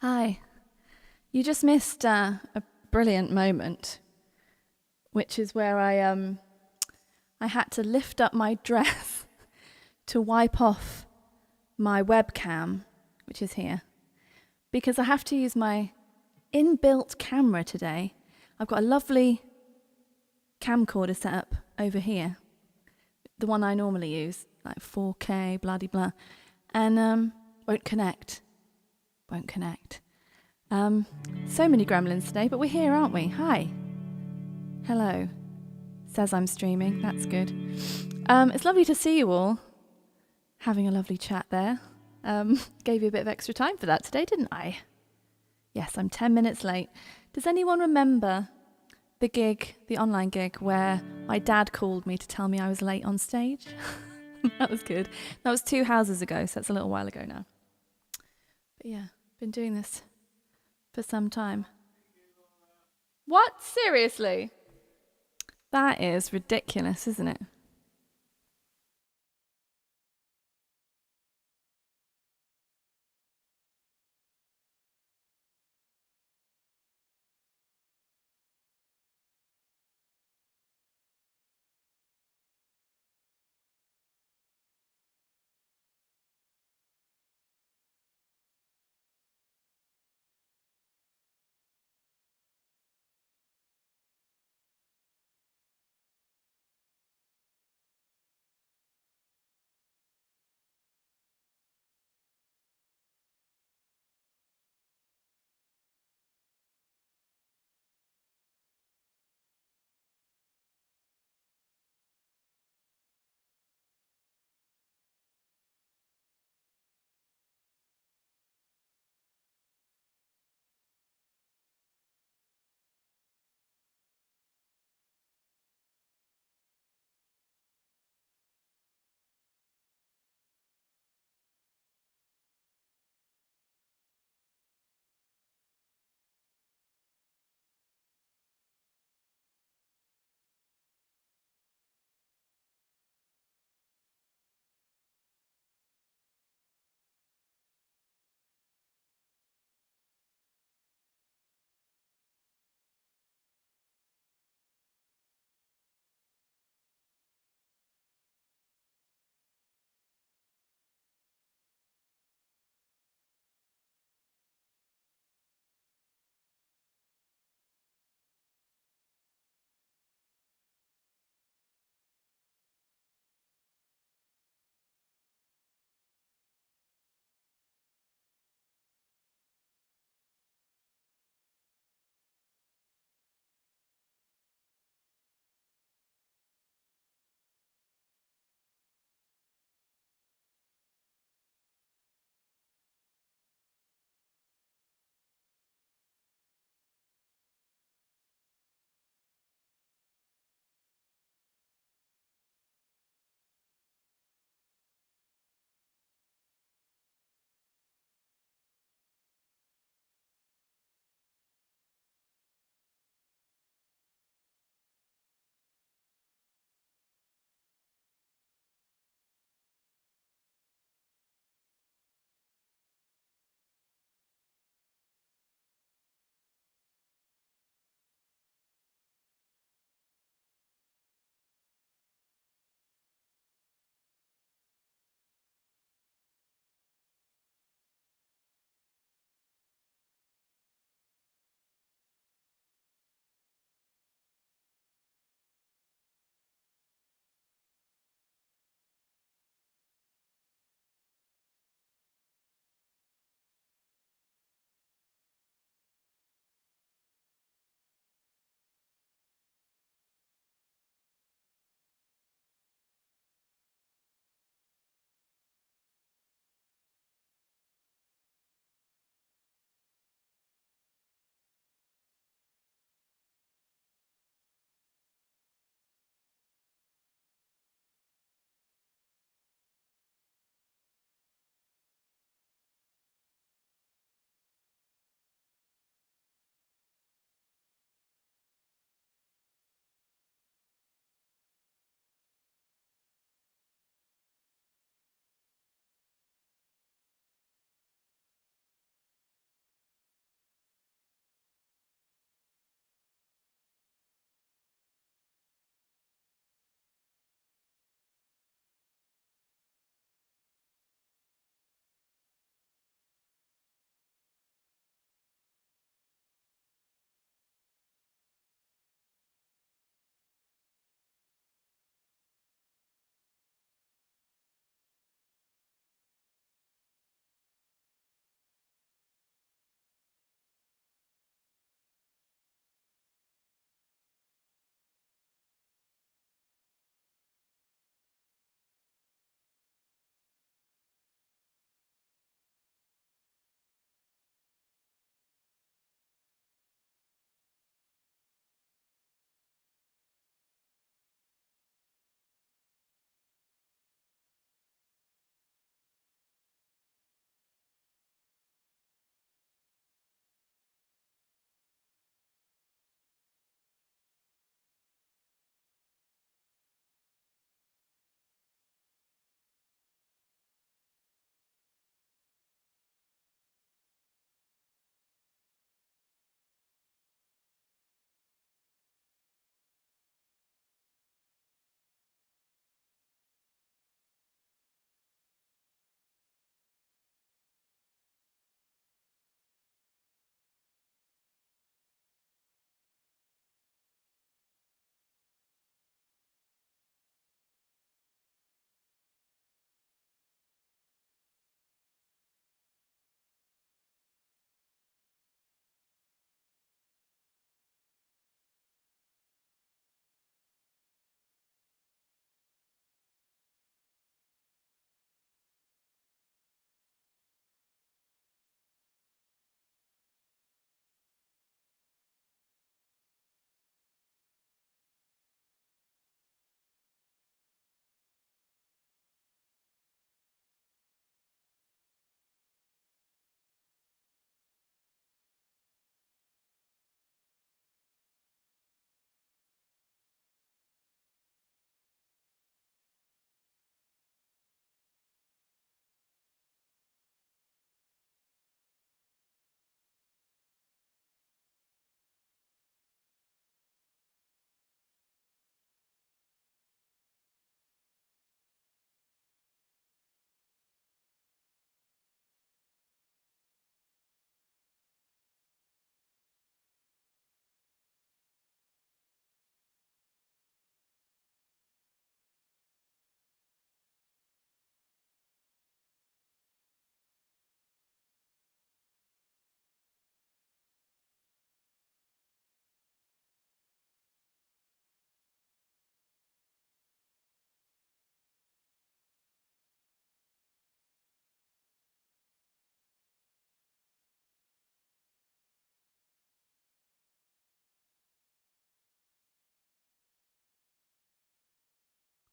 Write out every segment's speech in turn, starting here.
Hi. You just missed a brilliant moment, which is where I had to lift up my dress to wipe off my webcam, which is here, because I have to use my inbuilt camera today. I've got a lovely camcorder set up over here, the one I normally use, like 4K, bloody blah, and won't connect. Won't connect. So many gremlins today, but we're here, aren't we? Hi. Hello. Says I'm streaming. That's good. It's lovely to see you all. Having a lovely chat there. Gave you a bit of extra time for that today, didn't I? Yes, I'm 10 minutes late. Does anyone remember the gig, the online gig, where my dad called me to tell me I was late on stage? That was good. That was 2 houses ago, so that's a little while ago now. But yeah, been doing this for some time. What? Seriously? That is ridiculous, isn't it?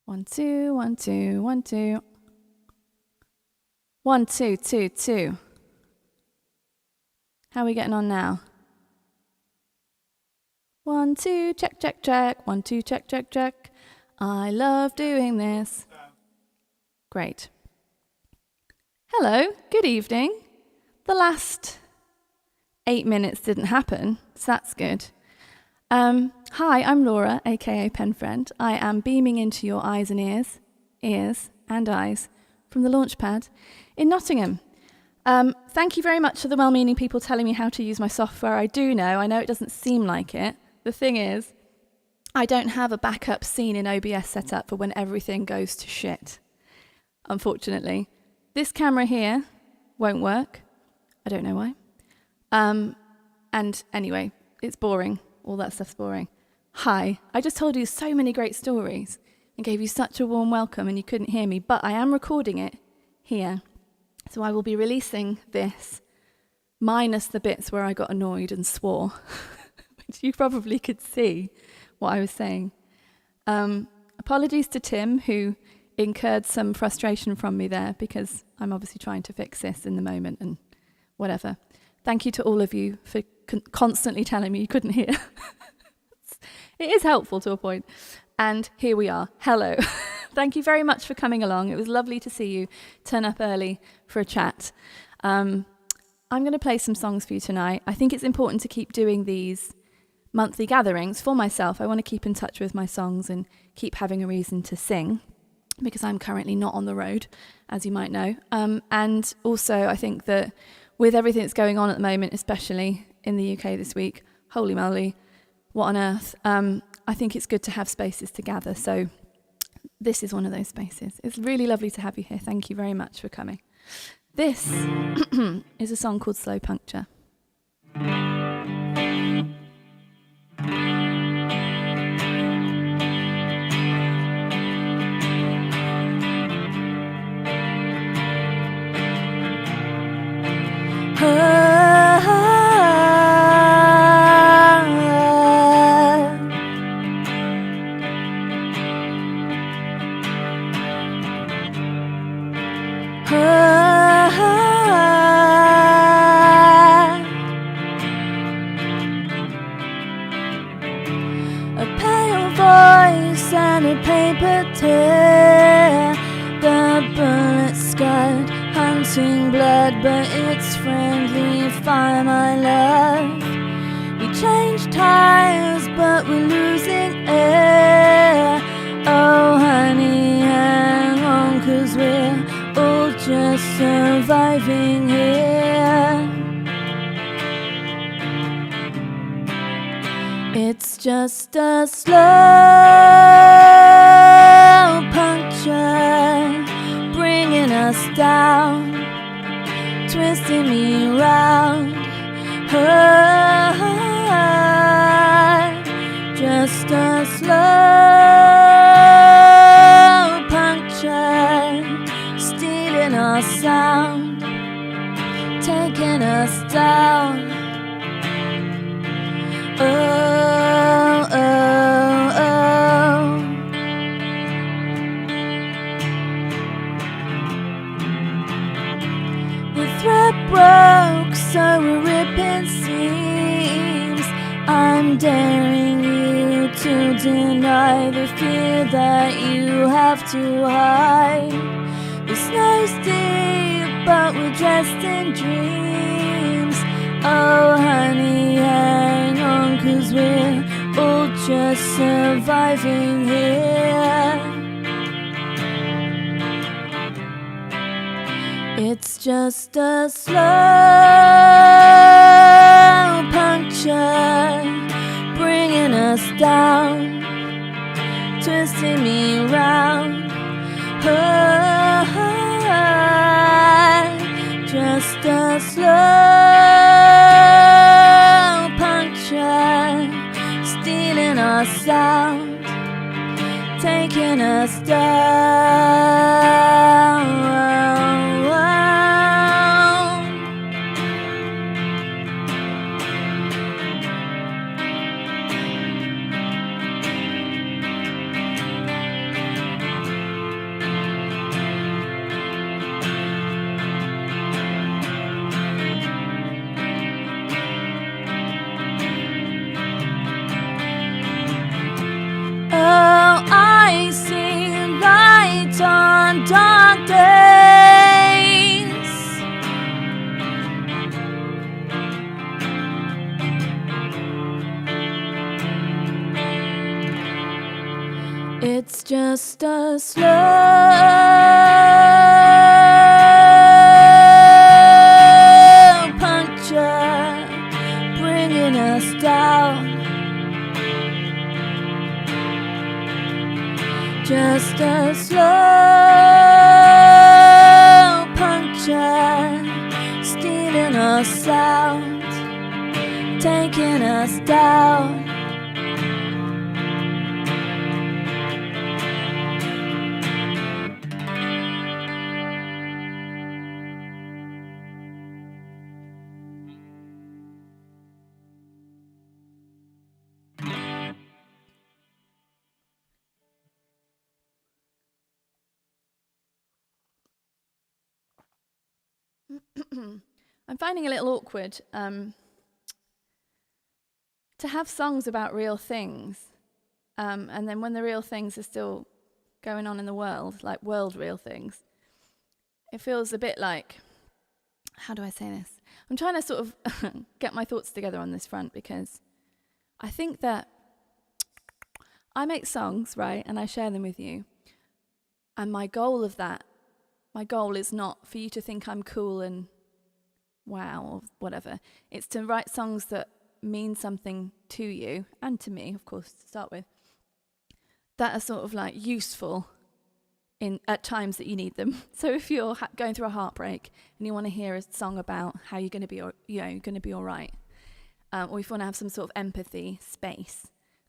1, 2, 1, 2, 1, 2. 1, 2, 2, 2. How are we getting on now? 1, 2, check, check, check. 1, 2, check, check, check. I love doing this. Great. Hello, good evening. The last 8 minutes didn't happen, so that's good. Hi, I'm Laura, aka Penfriend. I am beaming into your eyes and ears and eyes from the Launchpad in Nottingham. Thank you very much to the well-meaning people telling me how to use my software. I know it doesn't seem like it. The thing is, I don't have a backup scene in OBS set up for when everything goes to shit, unfortunately. This camera here won't work. I don't know why. And anyway, it's boring. All that stuff's boring. Hi, I just told you so many great stories and gave you such a warm welcome and you couldn't hear me, but I am recording it here. So I will be releasing this minus the bits where I got annoyed and swore, which you probably could see what I was saying. Apologies to Tim, who incurred some frustration from me there because I'm obviously trying to fix this in the moment and whatever. Thank you to all of you for constantly telling me you couldn't hear. It is helpful to a point. And here we are. Hello. Thank you very much for coming along. It was lovely to see you turn up early for a chat. I'm going to play some songs for you tonight. I think it's important to keep doing these monthly gatherings for myself. I want to keep in touch with my songs and keep having a reason to sing because I'm currently not on the road, as you might know. And also, I think that with everything that's going on at the moment, especially in the UK this week, holy moly, what on earth? I think it's good to have spaces to gather. So this is one of those spaces. It's really lovely to have you here. Thank you very much for coming. This is a song called Slow Puncture. A pale voice and a paper tear. The bullet scarred, hunting blood, but it's friendly fire, my love. We change tires, but we're losing air. Oh honey, hang on, 'cause we're all just surviving here. It's just a slow puncture, bringing us down, twisting me round. Oh, just a slow puncture, stealing our sound, taking us down. Oh, oh, oh. The thread broke, so we're ripping seams. I'm daring you to deny the fear that you have to hide. The snow's deep, but we're dressed in dreams. Oh honey, hang on, 'cause we're all just surviving here. It's just a slow puncture, bringing us down, twisting me round. Oh, just a slow puncture, stealing our sound, taking us down. Just a slow puncture bringing us down. Just a slow puncture stealing our sound, taking us down. I'm finding it a little awkward to have songs about real things, and then when the real things are still going on in the world, like world real things, it feels a bit like, how do I say this? I'm trying to sort of get my thoughts together on this front, because I think that I make songs, right, and I share them with you, and my goal is not for you to think I'm cool and wow or whatever. It's to write songs that mean something to you and to me, of course, to start with, that are sort of like useful at times that you need them. So if you're going through a heartbreak and you want to hear a song about how you're going to be, you're going to be all right, or if you want to have some sort of empathy space,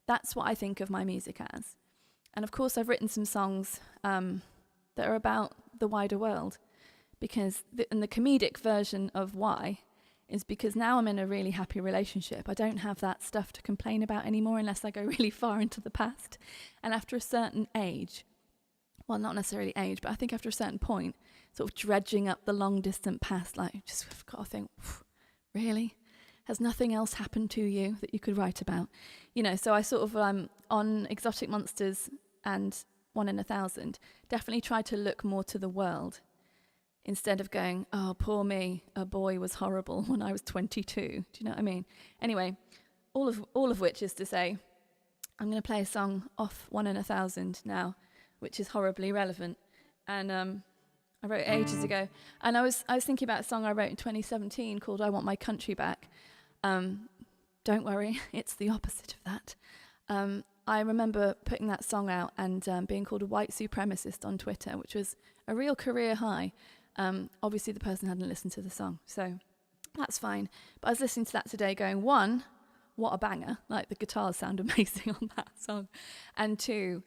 that's what I think of my music as. And of course, I've written some songs that are about the wider world, because and the comedic version of why is because now I'm in a really happy relationship. I don't have that stuff to complain about anymore unless I go really far into the past. And after a certain age, well, not necessarily age, but I think after a certain point, sort of dredging up the long distant past, like just I've got to think, really? Has nothing else happened to you that you could write about? You know, so I sort of, on Exotic Monsters and 1 in 1,000, definitely try to look more to the world, instead of going, oh, poor me, a boy was horrible when I was 22. Do you know what I mean? Anyway, all of which is to say, I'm going to play a song off 1 in 1,000 now, which is horribly relevant. And I wrote it ages ago. And I was thinking about a song I wrote in 2017 called I Want My Country Back. Don't worry, it's the opposite of that. I remember putting that song out and being called a white supremacist on Twitter, which was a real career high. Obviously, the person hadn't listened to the song, so that's fine. But I was listening to that today going, 1, what a banger. Like, the guitars sound amazing on that song. And 2,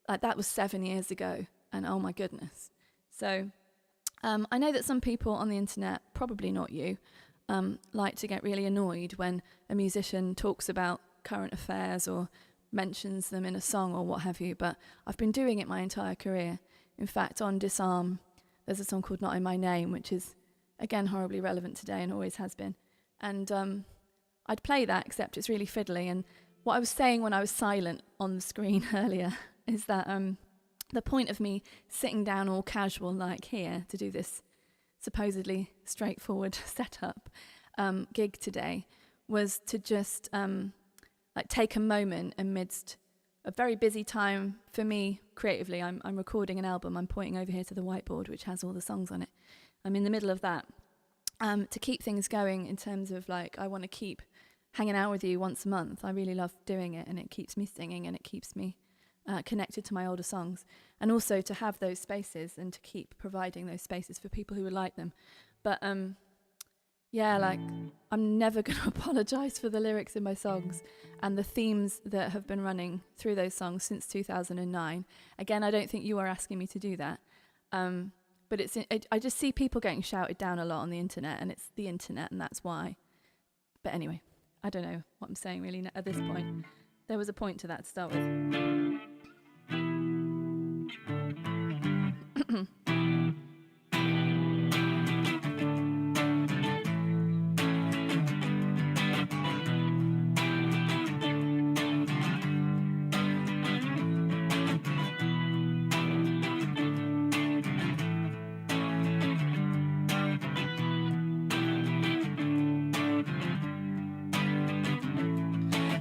like, that was 7 years ago, and oh my goodness. So I know that some people on the internet, probably not you, like to get really annoyed when a musician talks about current affairs or mentions them in a song or what have you, but I've been doing it my entire career. In fact, on Disarm, there's a song called Not In My Name, which is, again, horribly relevant today and always has been. And I'd play that, except it's really fiddly. And what I was saying when I was silent on the screen earlier is that the point of me sitting down all casual like here to do this supposedly straightforward setup gig today was to just like take a moment amidst a very busy time for me creatively. I'm recording an album. I'm pointing over here to the whiteboard, which has all the songs on it. I'm in the middle of that. To keep things going in terms of, like, I want to keep hanging out with you once a month. I really love doing it, and it keeps me singing, and it keeps me connected to my older songs. And also to have those spaces and to keep providing those spaces for people who would like them. But yeah, like, I'm never going to apologise for the lyrics in my songs and the themes that have been running through those songs since 2009. Again, I don't think you are asking me to do that. But I just see people getting shouted down a lot on the internet, and it's the internet, and that's why. But anyway, I don't know what I'm saying really at this point. There was a point to that to start with.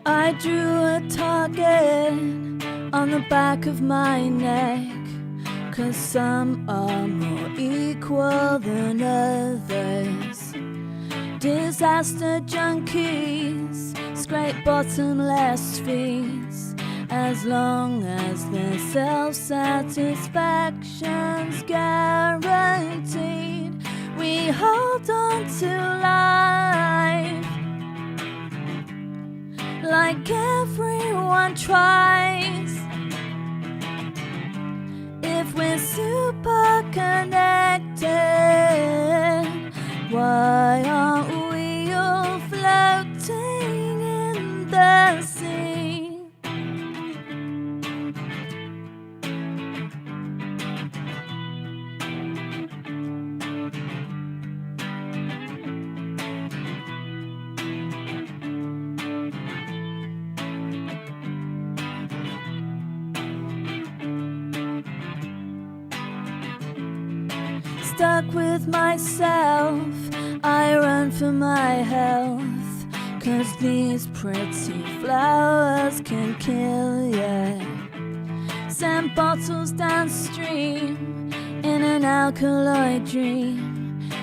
I drew a target on the back of my neck, 'cause some are more equal than others. Disaster junkies scrape bottomless feeds, as long as their self-satisfaction's guaranteed. We hold on to life like everyone tries. If we're super connected, why aren't we all floating in the sea? Stuck with myself, I run for my health, 'cause these pretty flowers can kill ya. Send bottles downstream in an alkaloid dream,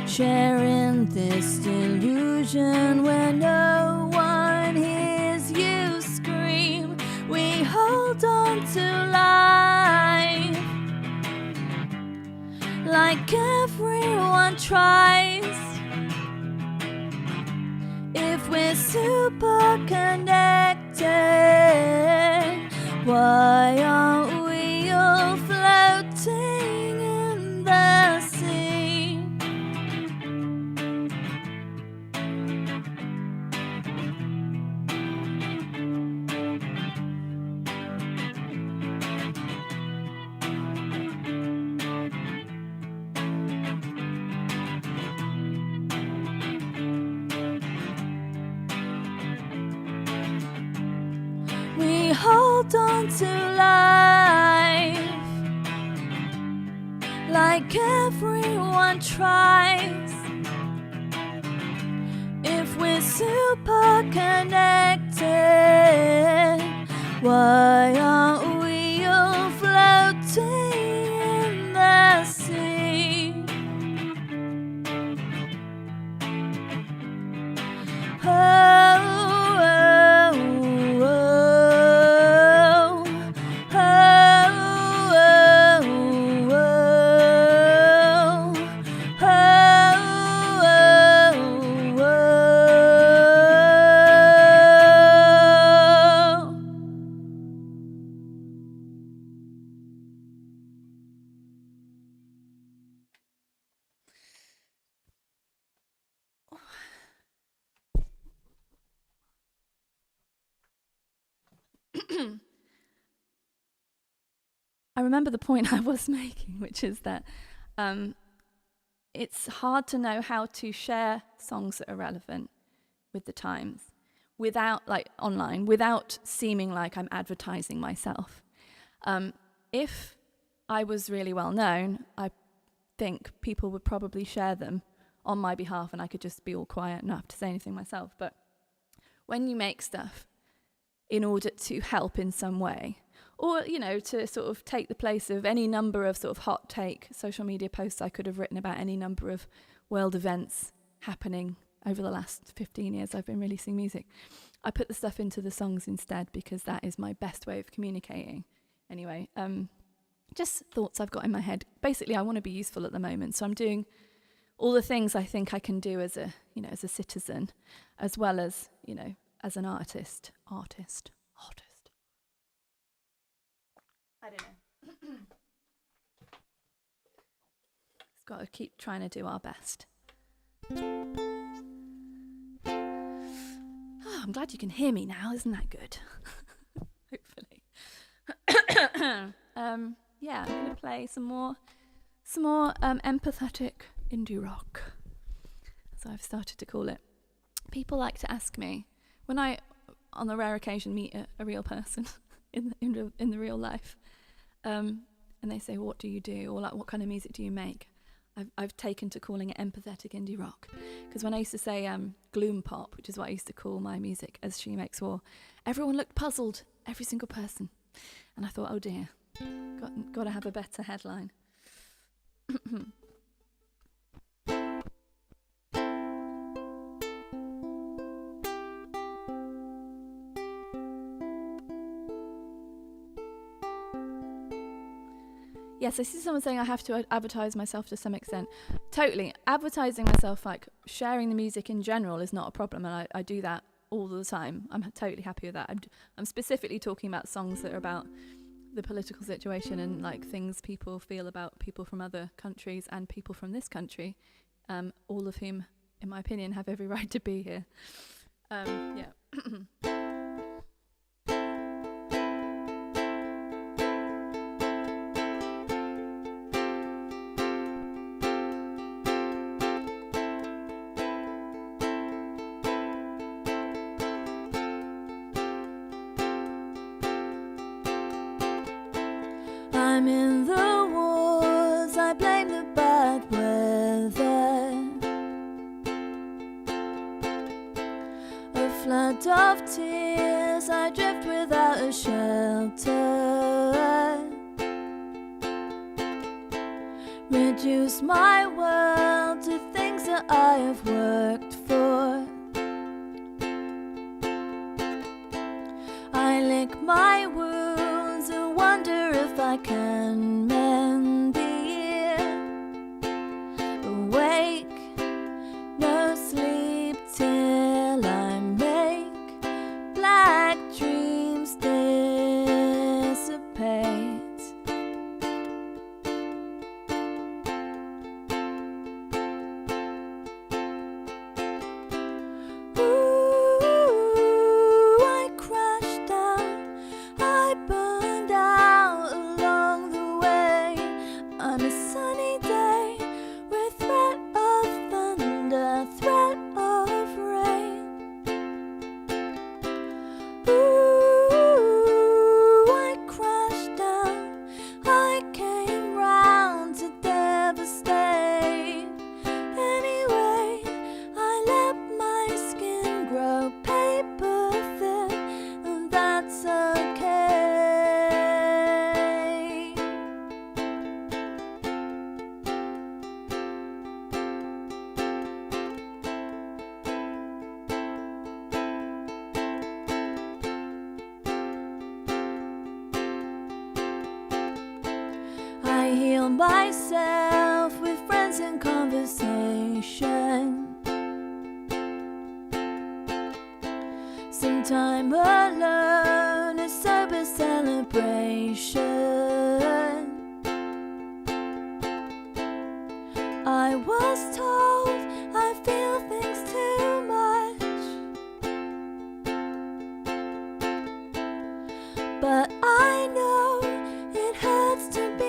sharing this delusion where no one hears you scream. We hold on to life like everyone tries. If we're super connected, why aren't we all floating in the sea? We hold on to life like everyone tries. If we're super connected, why aren't we all floating in the sea? I remember the point I was making, which is that it's hard to know how to share songs that are relevant with the times without, like, online, without seeming like I'm advertising myself. If I was really well known, I think people would probably share them on my behalf and I could just be all quiet and not have to say anything myself. But when you make stuff in order to help in some way, or, you know, to sort of take the place of any number of sort of hot take social media posts I could have written about any number of world events happening over the last 15 years I've been releasing music. I put the stuff into the songs instead because that is my best way of communicating. Anyway, just thoughts I've got in my head. Basically, I want to be useful at the moment, so I'm doing all the things I think I can do as a, you know, as a citizen, as well as, you know, as an artist. I don't know. It's got to keep trying to do our best. Oh, I'm glad you can hear me now. Isn't that good? Hopefully. Yeah, I'm going to play some more empathetic indie rock, as I've started to call it. People like to ask me, when I, on the rare occasion, meet a real person in the real life, and they say, "What do you do?" or like, "What kind of music do you make?" I've taken to calling it empathetic indie rock, because when I used to say gloom pop, which is what I used to call my music as She Makes War, everyone looked puzzled, every single person. And I thought, oh dear, got to have a better headline. Yes, I see someone saying I have to advertise myself to some extent. Totally. Advertising myself, like sharing the music in general, is not a problem, and I do that all the time. I'm totally happy with that. I'm specifically talking about songs that are about the political situation and like things people feel about people from other countries and people from this country, all of whom, in my opinion, have every right to be here. Yeah. I'm in the wars, I blame the bad weather. A flood of tears, I drift without a shelter. Reduce my world to things that I have worked for. I lick my wounds and wonder if I can mend the year. Awake, no sleep till I make black dreams dissipate. I heal myself with friends and conversation. Sometime alone, a sober celebration. I was told I feel things too much, but I know it hurts to be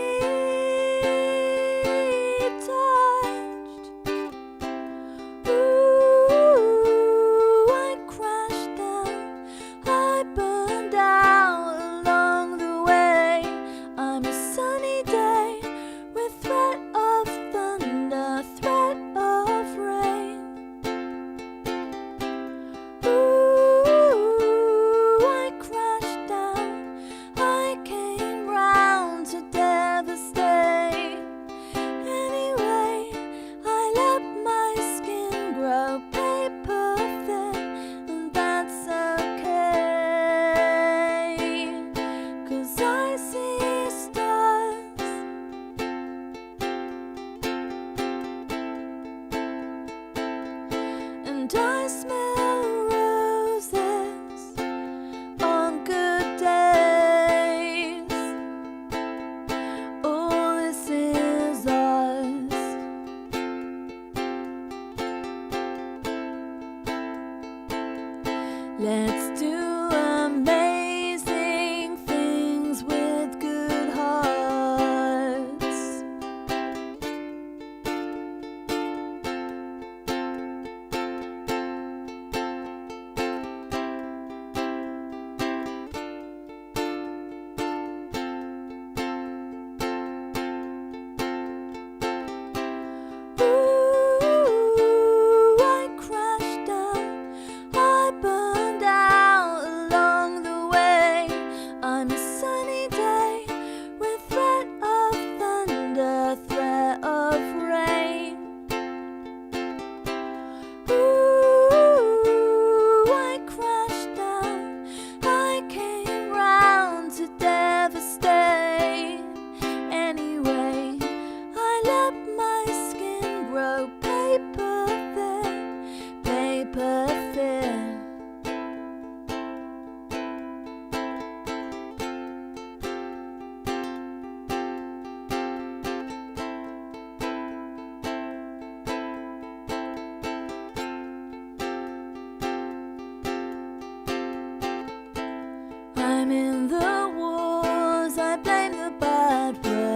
let's do amazing things with good hearts. I crashed down, I burned out grow paper thin, paper thin. I'm in the wars, I blame the bad weather.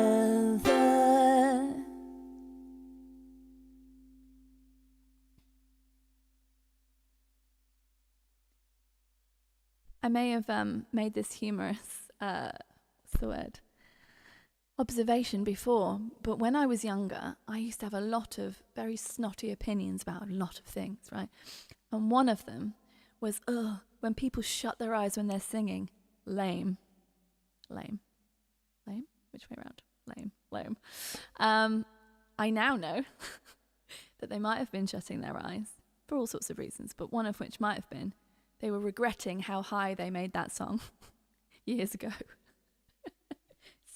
I may have made this humorous, what's the word, observation before, but when I was younger, I used to have a lot of very snotty opinions about a lot of things, right? And one of them was, when people shut their eyes when they're singing, lame. Lame. Lame? Which way around? Lame. Lame. I now know that they might have been shutting their eyes for all sorts of reasons, but one of which might have been they were regretting how high they made that song years ago.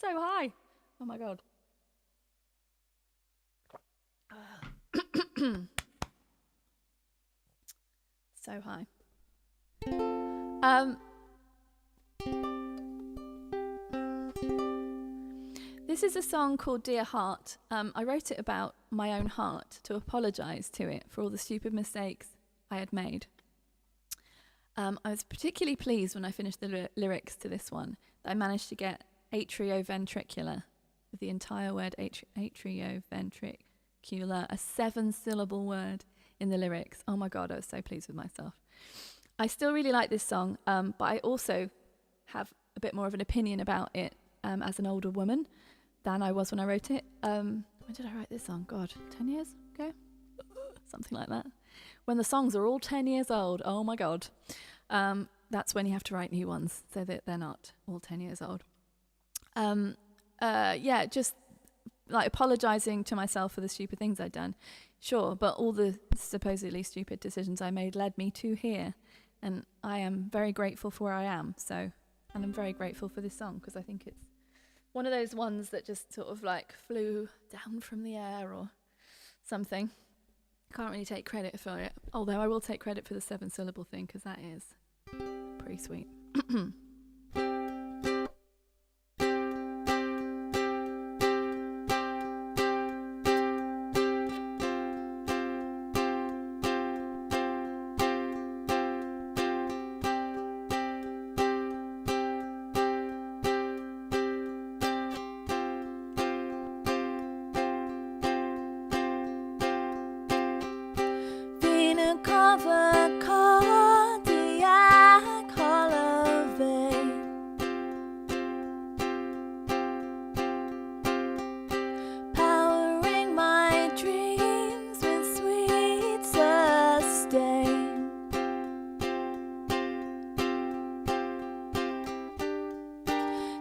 So high. Oh my God. So high. This is a song called Dear Heart. I wrote it about my own heart to apologise to it for all the stupid mistakes I had made. I was particularly pleased when I finished the lyrics to this one that I managed to get atrioventricular, with the entire word atrioventricular, a 7-syllable word in the lyrics. Oh my God, I was so pleased with myself. I still really like this song, but I also have a bit more of an opinion about it as an older woman than I was when I wrote it. When did I write this song? God, 10 years ago? Something like that. When the songs are all 10 years old, oh my God. That's when you have to write new ones so that they're not all 10 years old. Just like apologising to myself for the stupid things I'd done. Sure, but all the supposedly stupid decisions I made led me to here. And I am very grateful for where I am. And I'm very grateful for this song because I think it's one of those ones that just sort of like flew down from the air or something. Can't really take credit for it, although I will take credit for the 7-syllable thing because that is pretty sweet. Cover cardiac hollow vein, powering my dreams with sweet sustain.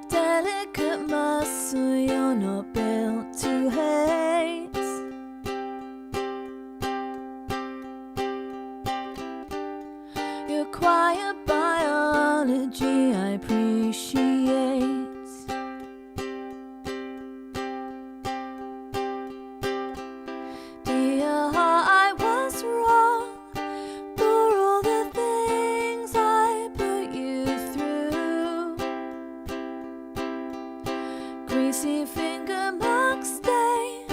Delicate muscle, you're not built to hate. Quiet biology I appreciate. Dear heart, I was wrong for all the things I put you through. Greasy finger mark stain,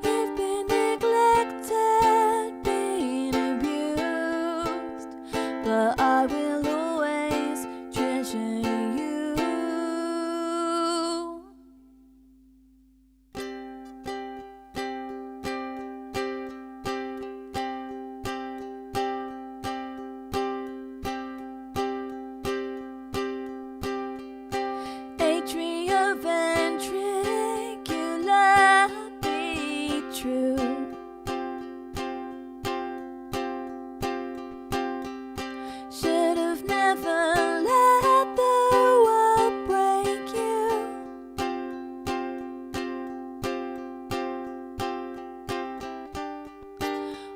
you've been neglected, been abused, but I will always treasure you. Atrioventricular, be true. Should have never let the world break you.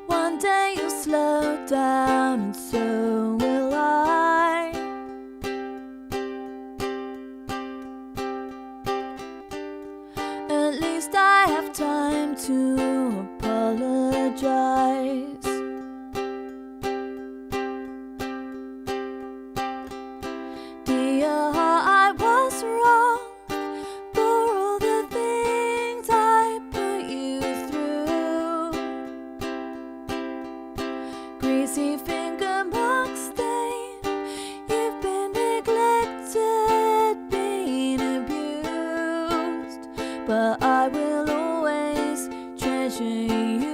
One day you'll slow down and so will I. At least I have time to apologize. greasy finger mark stain. You've been neglected, been abused, but I will always treasure you.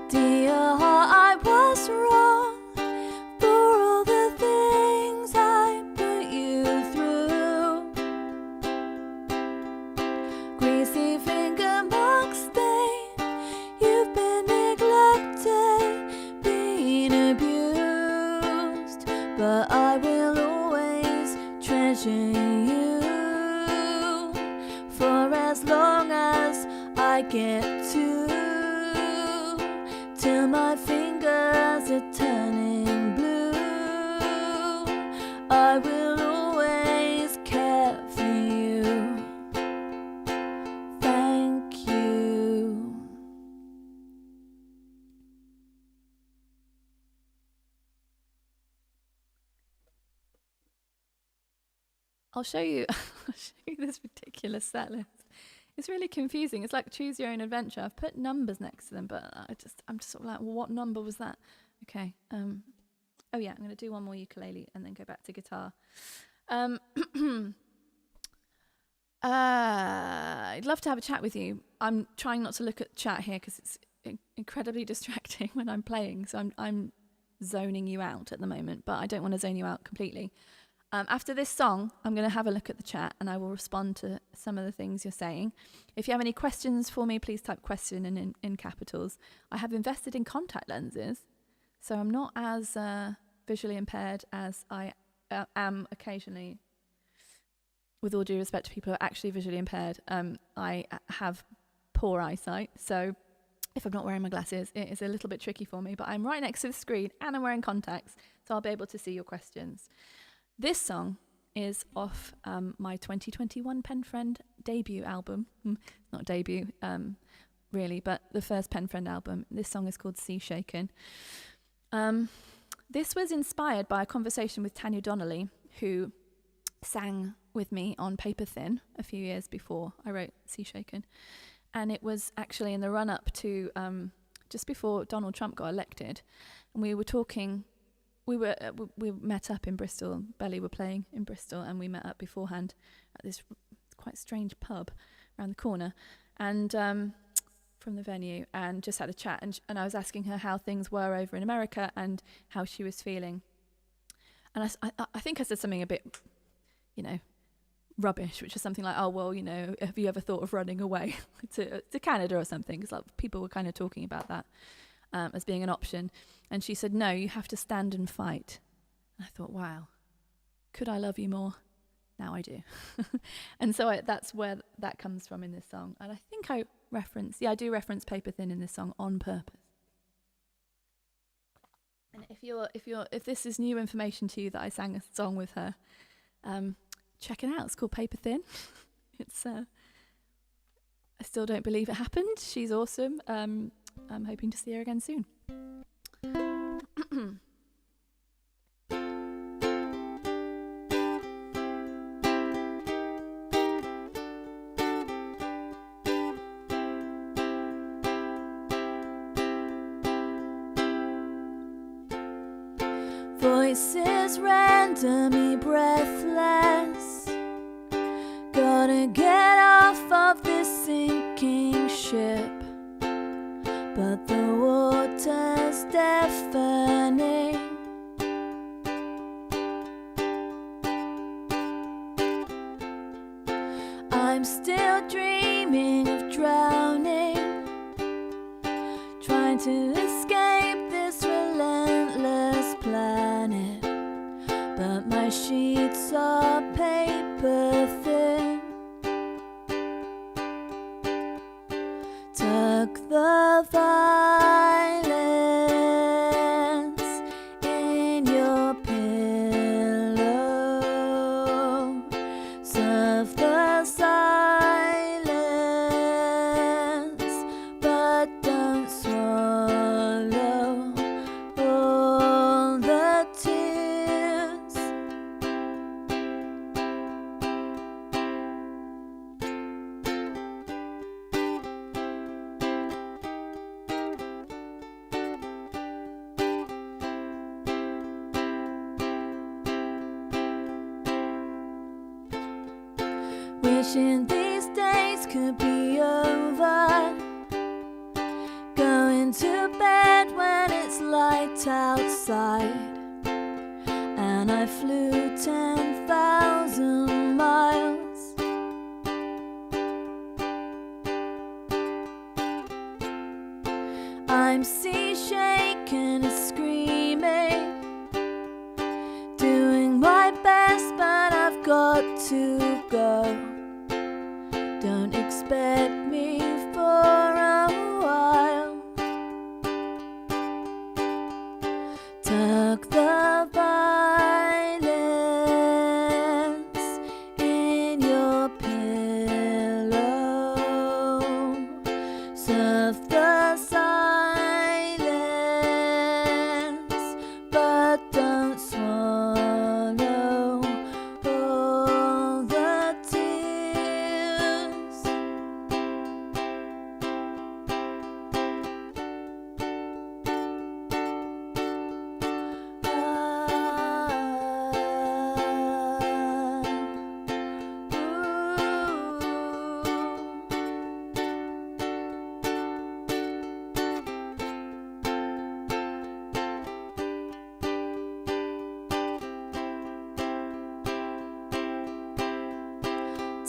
Dear heart, I was wrong for all the things I put you through. Greasy finger mark stain. You've been neglected, been abused, but I will always treasure you for as long as I get to. Till my fingers are turning blue, I will always care for you. Thank you. I'll show you this ridiculous set list. It's really confusing. It's like choose your own adventure. I've put numbers next to them, but I'm just sort of like, well, what number was that? Okay. Oh yeah, I'm going to do one more ukulele and then go back to guitar. I'd love to have a chat with you. I'm trying not to look at chat here because it's incredibly distracting when I'm playing. So I'm zoning you out at the moment, but I don't want to zone you out completely. After this song, I'm going to have a look at the chat and I will respond to some of the things you're saying. If you have any questions for me, please type question in capitals. I have invested in contact lenses, so I'm not as visually impaired as I am occasionally. With all due respect to people who are actually visually impaired, I have poor eyesight, so if I'm not wearing my glasses, it is a little bit tricky for me, but I'm right next to the screen and I'm wearing contacts, so I'll be able to see your questions. This song is off my 2021 Penfriend debut album. Not debut, really, but the first Penfriend album. This song is called Sea Shaken. This was inspired by a conversation with Tanya Donnelly, who sang with me on Paper Thin a few years before I wrote Sea Shaken. And it was actually in the run-up to just before Donald Trump got elected. And we were talking... We met up in Bristol. Belly were playing in Bristol, and we met up beforehand at this quite strange pub around the corner, and from the venue, and just had a chat. And I was asking her how things were over in America and how she was feeling. And I think I said something a bit, rubbish, which was something like, "Oh well, have you ever thought of running away to Canada or something?" Because people were kind of talking about that. As being an option. And she said, no, you have to stand and fight. And I thought, wow, could I love you more? Now I do. And so that's where that comes from in this song. And I think I do reference Paper Thin in this song on purpose. And if this is new information to you that I sang a song with her, check it out. It's called Paper Thin. It's I still don't believe it happened. She's awesome. I'm hoping to see her again soon. Voices randomly breathless. Gotta get off of this sinking ship. But the water's deafening. I'm still dreaming of drowning, trying to escape this relentless planet. But my sheets are paper thin. Tuck the violence in your pillow. Survive Wishing these days could be over. Going to bed when it's light outside. And I flew 10,000 miles. I'm sea shaking and screaming, doing my best, but I've got to go. Don't expect me for a while. Tuck the violence in your pillow. Surf the silence, but don't swallow all the tears.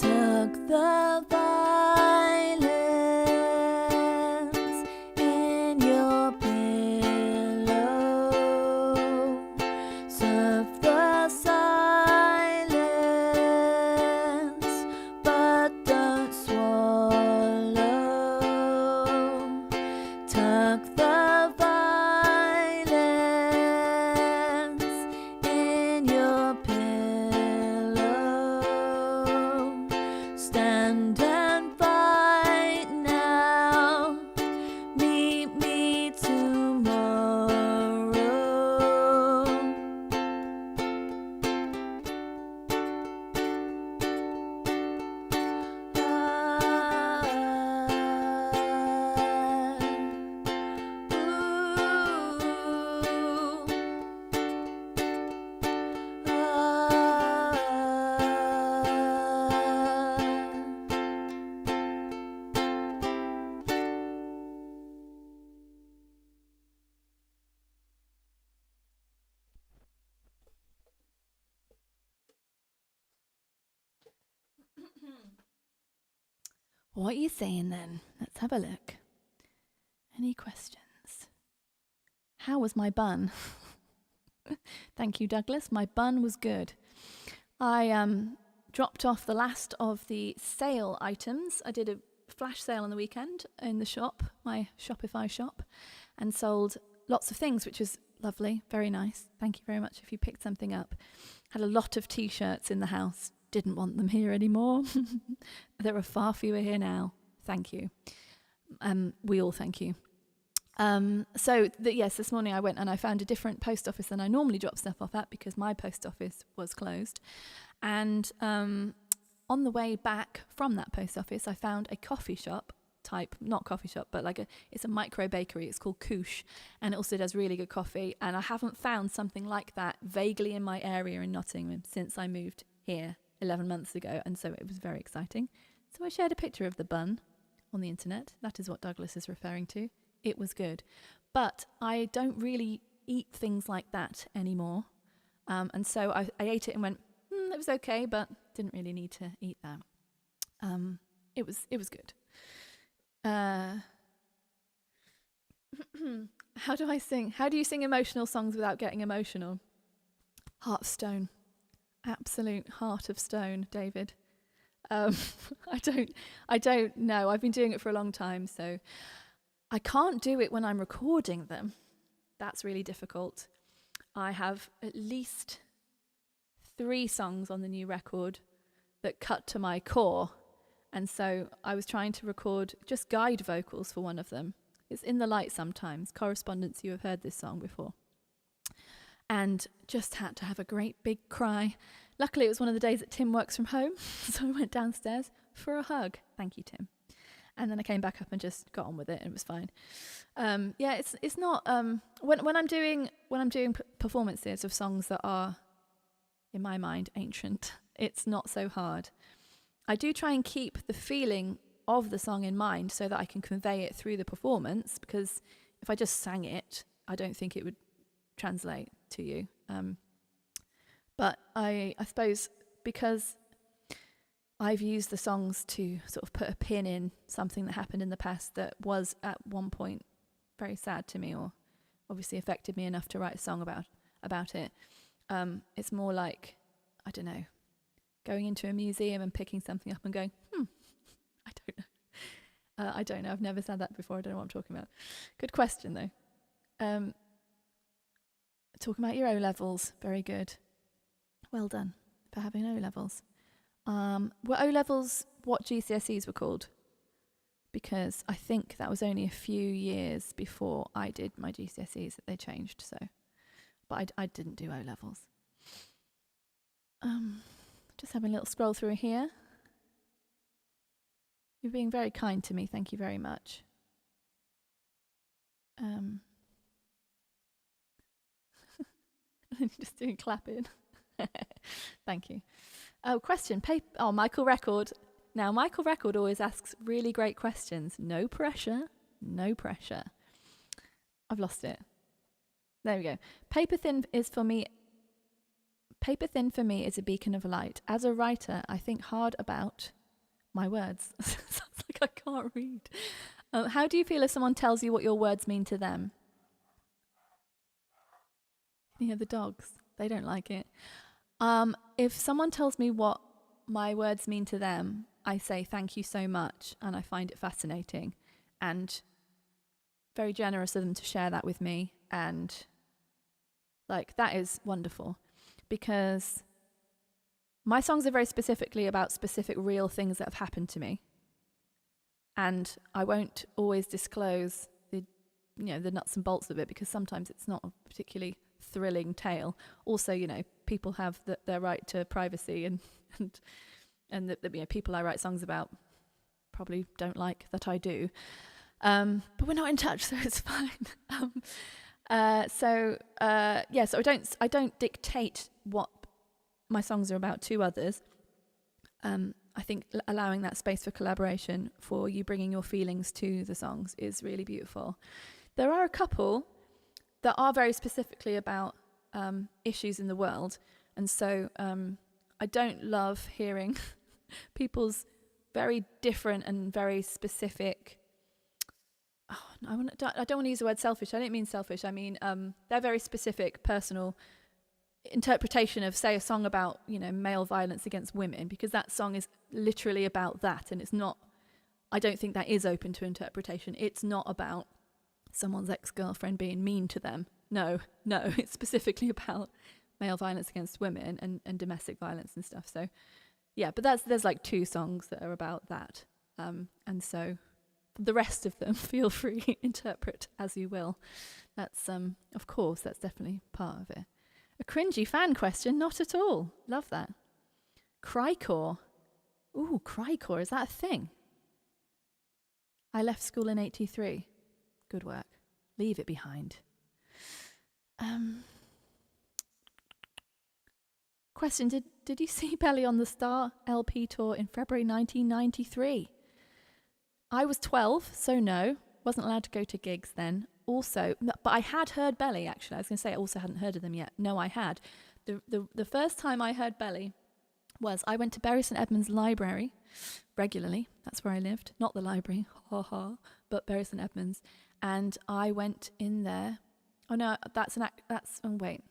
Tuck the violence in your pillow. Surf the silence, but don't swallow. Tuck the violence in your pillow. Stand and fight now. Meet me tomorrow. What are you saying then? Let's have a look. Any questions? How was my bun? Thank you, Douglas. My bun was good. I dropped off the last of the sale items. I did a flash sale on the weekend in the shop, my Shopify shop, and sold lots of things, which was lovely, very nice. Thank you very much if you picked something up. Had a lot of t-shirts in the house. Didn't want them here anymore. There are far fewer here now. Thank you. We all thank you. Yes, this morning I went and I found a different post office than I normally drop stuff off at because my post office was closed. And on the way back from that post office, I found a coffee shop type, not coffee shop, but it's a micro bakery. It's called Koosh, and it also does really good coffee. And I haven't found something like that vaguely in my area in Nottingham since I moved here 11 months ago, and so it was very exciting. So I shared a picture of the bun on the internet. That is what Douglas is referring to. It was good. But I don't really eat things like that anymore. And so I ate it and went, it was okay, but didn't really need to eat that. It was good. How do I sing? How do you sing emotional songs without getting emotional? Heart of stone. Absolute heart of stone, David. I don't know. I've been doing it for a long time, so I can't do it when I'm recording them. That's really difficult. I have at least 3 songs on the new record that cut to my core, and so I was trying to record just guide vocals for one of them. It's In the Light Sometimes, Correspondence. You have heard this song before. And just had to have a great big cry. Luckily, it was one of the days that Tim works from home, so I went downstairs for a hug. Thank you, Tim. And then I came back up and just got on with it, and it was fine. It's not when I'm doing performances of songs that are, in my mind, ancient. It's not so hard. I do try and keep the feeling of the song in mind so that I can convey it through the performance, because if I just sang it, I don't think it would translate to you. But I suppose because I've used the songs to sort of put a pin in something that happened in the past that was at one point very sad to me, or obviously affected me enough to write a song about it. It's more like, I don't know, going into a museum and picking something up and going, I don't know. I don't know. I've never said that before. I don't know what I'm talking about. Good question, though. Talking about your O-levels. Very good. Well done for having O-levels. Were O-levels what GCSEs were called? Because I think that was only a few years before I did my GCSEs that they changed. So, but I didn't do O-levels. Just having a little scroll through here. You're being very kind to me. Thank you very much. Just doing clapping. Thank you. Oh, question. Michael Record. Now, Michael Record always asks really great questions. No pressure. No pressure. I've lost it. There we go. Paper thin for me is a beacon of light. As a writer, I think hard about my words. Sounds like I can't read. How do you feel if someone tells you what your words mean to them? You hear the dogs. They don't like it. If someone tells me what my words mean to them, I say thank you so much, and I find it fascinating and very generous of them to share that with me, and like that is wonderful, because my songs are very specifically about specific real things that have happened to me, and I won't always disclose the nuts and bolts of it, because sometimes it's not a particularly thrilling tale. Also, people have their right to privacy, and that people I write songs about probably don't like that I do. But we're not in touch, so it's fine. So I don't dictate what my songs are about to others. I think allowing that space for collaboration, for you bringing your feelings to the songs, is really beautiful. There are a couple that are very specifically about issues in the world, and so I don't love hearing people's very different and very specific. I don't want to use the word selfish. I don't mean selfish. I mean their very specific personal interpretation of, say, a song about male violence against women, because that song is literally about that, and it's not. I don't think that is open to interpretation. It's not about someone's ex-girlfriend being mean to them. No, it's specifically about male violence against women and domestic violence and stuff. So, yeah, but there's like 2 songs that are about that. And so the rest of them, feel free, interpret as you will. That's, of course, that's definitely part of it. A cringy fan question? Not at all. Love that. Crycore. Ooh, crycore, is that a thing? I left school in 83. Good work. Leave it behind. Question, did you see Belly on the Star LP tour in February 1993? I was 12, so no. Wasn't allowed to go to gigs then. Also, but I had heard Belly, actually. I was going to say I also hadn't heard of them yet. No, I had. The first time I heard Belly was I went to Bury St Edmunds Library regularly. That's where I lived. Not the library, but Bury St Edmunds. And I went in there. Oh no, wait.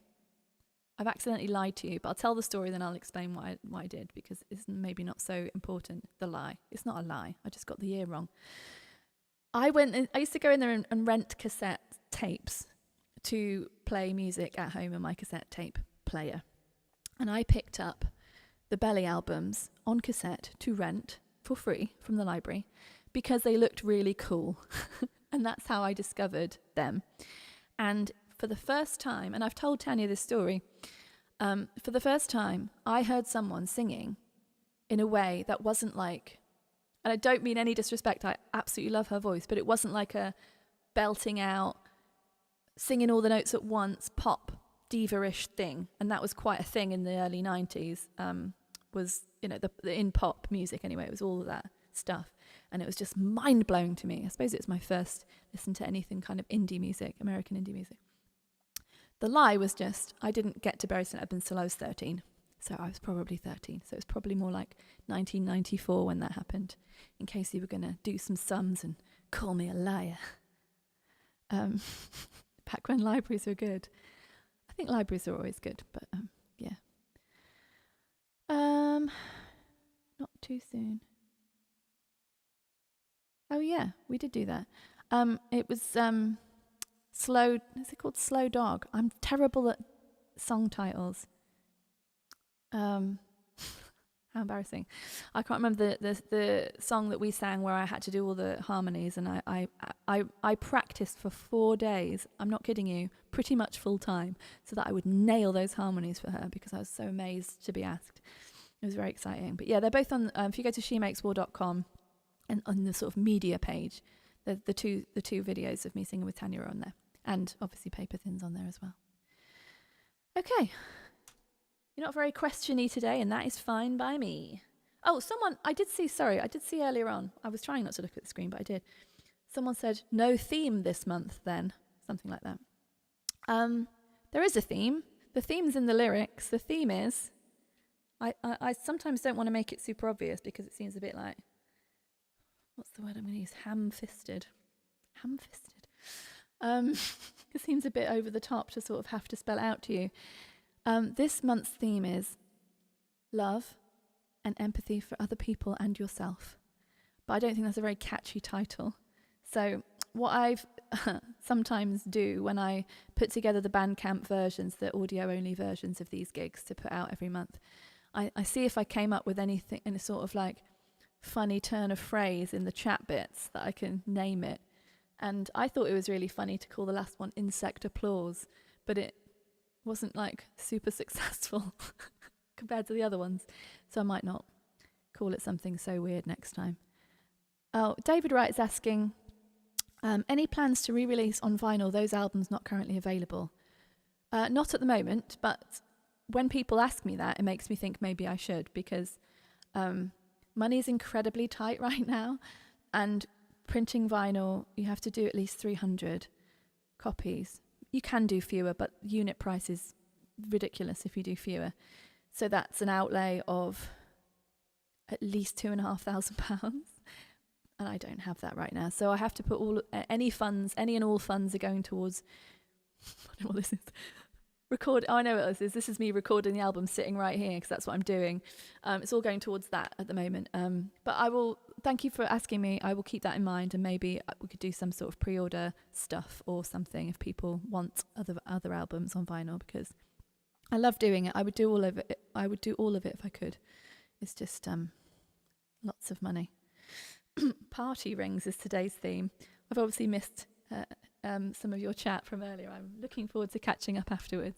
I've accidentally lied to you, but I'll tell the story, then I'll explain what I did, because it's maybe not so important, the lie. It's not a lie. I just got the year wrong. I used to go in there and rent cassette tapes to play music at home in my cassette tape player. And I picked up the Belly albums on cassette to rent for free from the library because they looked really cool. And that's how I discovered them. And for the first time, and I've told Tanya this story, for the first time, I heard someone singing in a way that wasn't like, and I don't mean any disrespect, I absolutely love her voice, but it wasn't like a belting out, singing all the notes at once, pop, diva-ish thing. And that was quite a thing in the early 90s, was, in pop music anyway, it was all of that stuff. And it was just mind-blowing to me. I suppose it was my first listen to anything kind of indie music, American indie music. The lie was just, I didn't get to Bury St Edmunds till I was 13. So I was probably 13. So it was probably more like 1994 when that happened, in case you were going to do some sums and call me a liar. Back when libraries were good. I think libraries are always good, but yeah. Not too soon. Oh yeah, we did do that. It was Slow. Is it called Slow Dog? I'm terrible at song titles. How embarrassing! I can't remember the song that we sang where I had to do all the harmonies, and I practiced for 4 days. I'm not kidding you, pretty much full time, so that I would nail those harmonies for her because I was so amazed to be asked. It was very exciting. But yeah, they're both on. If you go to shemakeswar.com and on the sort of media page, the two videos of me singing with Tanya are on there, and obviously Paper Thin's on there as well. Okay. You're not very question-y today, and that is fine by me. Oh, I did see earlier on, I was trying not to look at the screen, but I did. Someone said, no theme this month then, something like that. There is a theme. The theme's in the lyrics. The theme is, I sometimes don't want to make it super obvious because it seems a bit like, what's the word I'm going to use? Ham-fisted. Ham-fisted. It seems a bit over the top to sort of have to spell out to you. This month's theme is love and empathy for other people and yourself. But I don't think that's a very catchy title. So what I've sometimes do when I put together the Bandcamp versions, the audio-only versions of these gigs to put out every month, I see if I came up with anything in a sort of like funny turn of phrase in the chat bits that I can name it. And I thought it was really funny to call the last one Insect Applause, but it wasn't like super successful compared to the other ones, so I might not call it something so weird next time. Oh, David Wright is asking, any plans to re-release on vinyl those albums not currently available? Not at the moment, but when people ask me that, it makes me think maybe I should, because money is incredibly tight right now, and printing vinyl, you have to do at least 300 copies. You can do fewer, but unit price is ridiculous if you do fewer. So that's an outlay of at least £2,500, and I don't have that right now. So I have to put any and all funds are going towards. I don't know what this is. I know what this is. This is me recording the album sitting right here because that's what I'm doing. It's all going towards that at the moment. But I will. Thank you for asking me. I will keep that in mind, and maybe we could do some sort of pre-order stuff or something if people want other albums on vinyl, because I love doing it. I would do all of it. I would do all of it if I could. It's just lots of money. Party rings is today's theme. I've obviously missed some of your chat from earlier. I'm looking forward to catching up afterwards.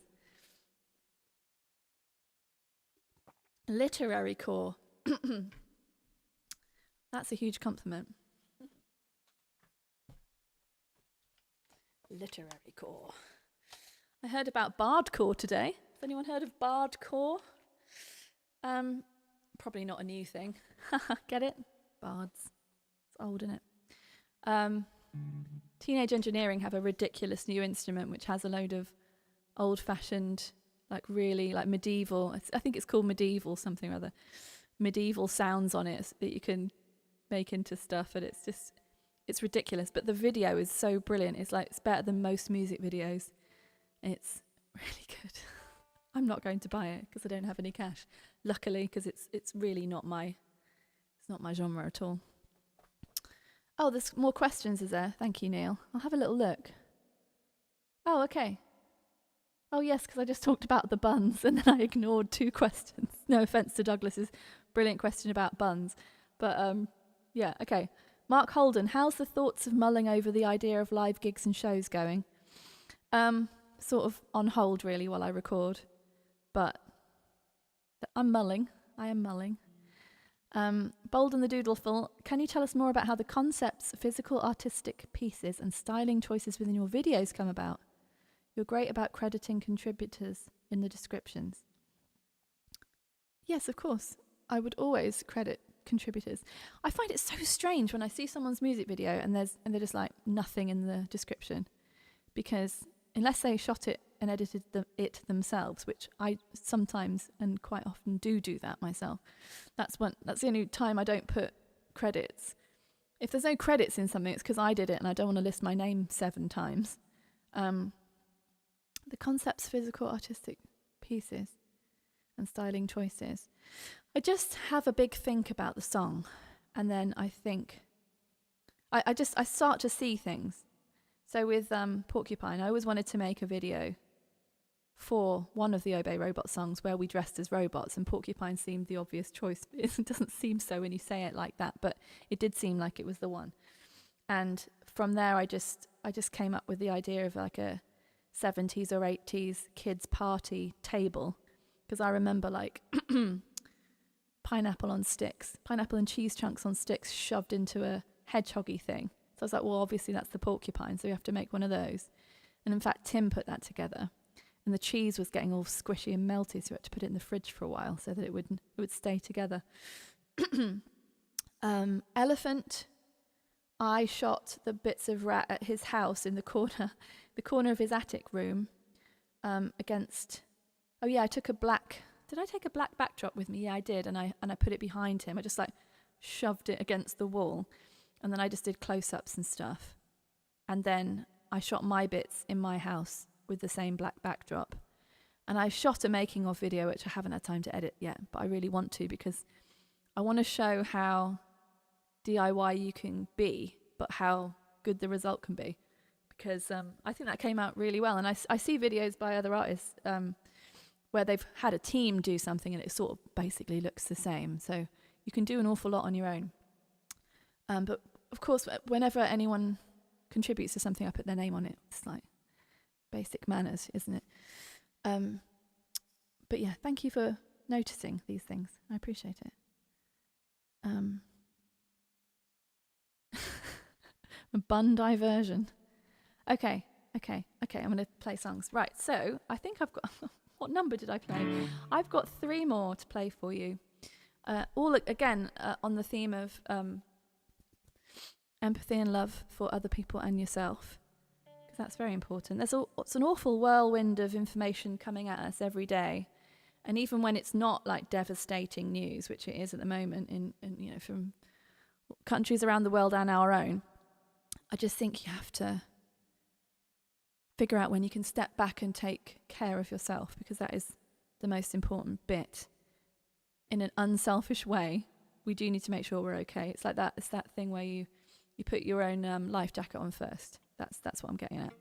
Literary core. That's a huge compliment. Literary core. I heard about bardcore today. Has anyone heard of bardcore? Probably not a new thing. Get it? Bards. It's old, isn't it? Teenage Engineering have a ridiculous new instrument which has a load of old-fashioned, like really like medieval, I think it's called medieval something or other, medieval sounds on it that you can make into stuff, and it's ridiculous. But the video is so brilliant. It's better than most music videos. It's really good. I'm not going to buy it because I don't have any cash, luckily, because it's really not my genre at all. Oh, there's more questions, is there? Thank you, Neil. I'll have a little look. Oh, okay. Oh, yes, because I just talked about the buns and then I ignored 2 questions. No offence to Douglas's brilliant question about buns. But, yeah, okay. Mark Holden, how's the thoughts of mulling over the idea of live gigs and shows going? Sort of on hold, really, while I record. But I'm mulling. I am mulling. Bold and the Doodleful, can you tell us more about how the concepts, physical artistic pieces and styling choices within your videos come about? You're great about crediting contributors in the descriptions. Yes, of course. I would always credit contributors. I find it so strange when I see someone's music video and they're just like nothing in the description, because unless they shot it and edited it themselves, which I sometimes and quite often do that myself, that's the only time I don't put credits. If there's no credits in something, it's because I did it and I don't want to list my name 7 times. The concepts, physical, artistic pieces and styling choices. I just have a big think about the song, and then I think I start to see things. So with Porcupine, I always wanted to make a video for one of the Obey Robot songs where we dressed as robots, and Porcupine seemed the obvious choice. It doesn't seem so when you say it like that, but it did seem like it was the one. And from there, I just came up with the idea of like a 70s or 80s kids party table, because I remember like pineapple and cheese chunks on sticks shoved into a hedgehoggy thing. So I was like, well, obviously that's the porcupine, so we have to make one of those. And in fact, Tim put that together. And the cheese was getting all squishy and melty, so we had to put it in the fridge for a while so that it would stay together. Elephant, I shot the bits of rat at his house in the corner of his attic room, against. Oh yeah, I took a black. Did I take a black backdrop with me? Yeah, I did, and I put it behind him. I just like shoved it against the wall, and then I just did close-ups and stuff. And then I shot my bits in my house with the same black backdrop. And I shot a making of video, which I haven't had time to edit yet, but I really want to, because I want to show how DIY you can be, but how good the result can be. Because I think that came out really well. And I see videos by other artists where they've had a team do something and it sort of basically looks the same. So you can do an awful lot on your own. But of course, whenever anyone contributes to something, I put their name on it. It's like basic manners, isn't it? But yeah, thank you for noticing these things. I appreciate it. A bun diversion. Okay. I'm going to play songs. Right, so I think I've got... What number did I play? I've got 3 more to play for you. All, again, on the theme of empathy and love for other people and yourself. Because that's very important. It's an awful whirlwind of information coming at us every day. And even when it's not like devastating news, which it is at the moment in from countries around the world and our own, I just think you have to figure out when you can step back and take care of yourself, because that is the most important bit. In an unselfish way, we do need to make sure we're okay. It's like that. It's that thing where you put your own life jacket on first. That's what I'm getting at.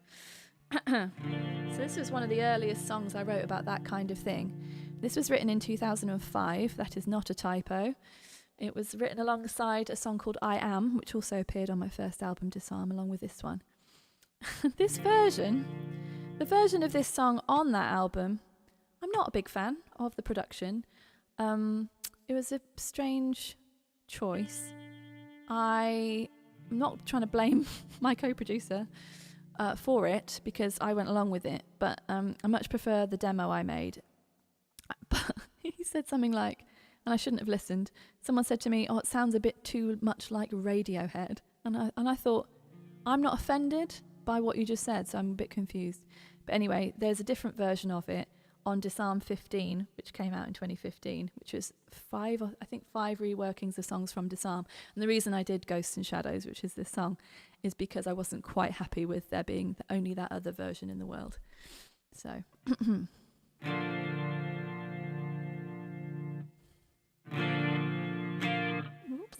So this was one of the earliest songs I wrote about that kind of thing. This was written in 2005. That is not a typo. It was written alongside a song called I Am, which also appeared on my first album, Disarm, along with this one. The version of this song on that album, I'm not a big fan of the production. It was a strange choice. I'm not trying to blame my co-producer for it, because I went along with it, but I much prefer the demo I made. But he said something like, and I shouldn't have listened, someone said to me, oh, it sounds a bit too much like Radiohead. And I thought, I'm not offended by what you just said, so I'm a bit confused. But anyway, there's a different version of it on Disarm 15, which came out in 2015, which was 5 reworkings of songs from Disarm. And the reason I did Ghosts and Shadows, which is this song, is because I wasn't quite happy with there being only that other version in the world. So... Oops.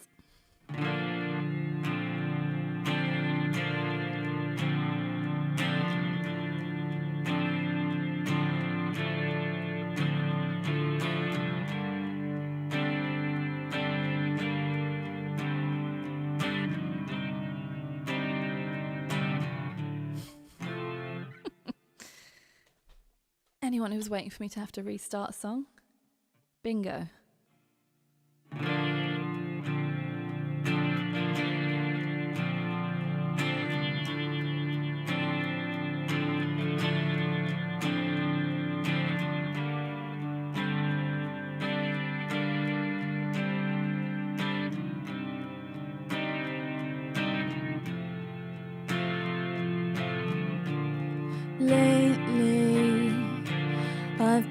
Anyone who's waiting for me to have to restart a song? Bingo.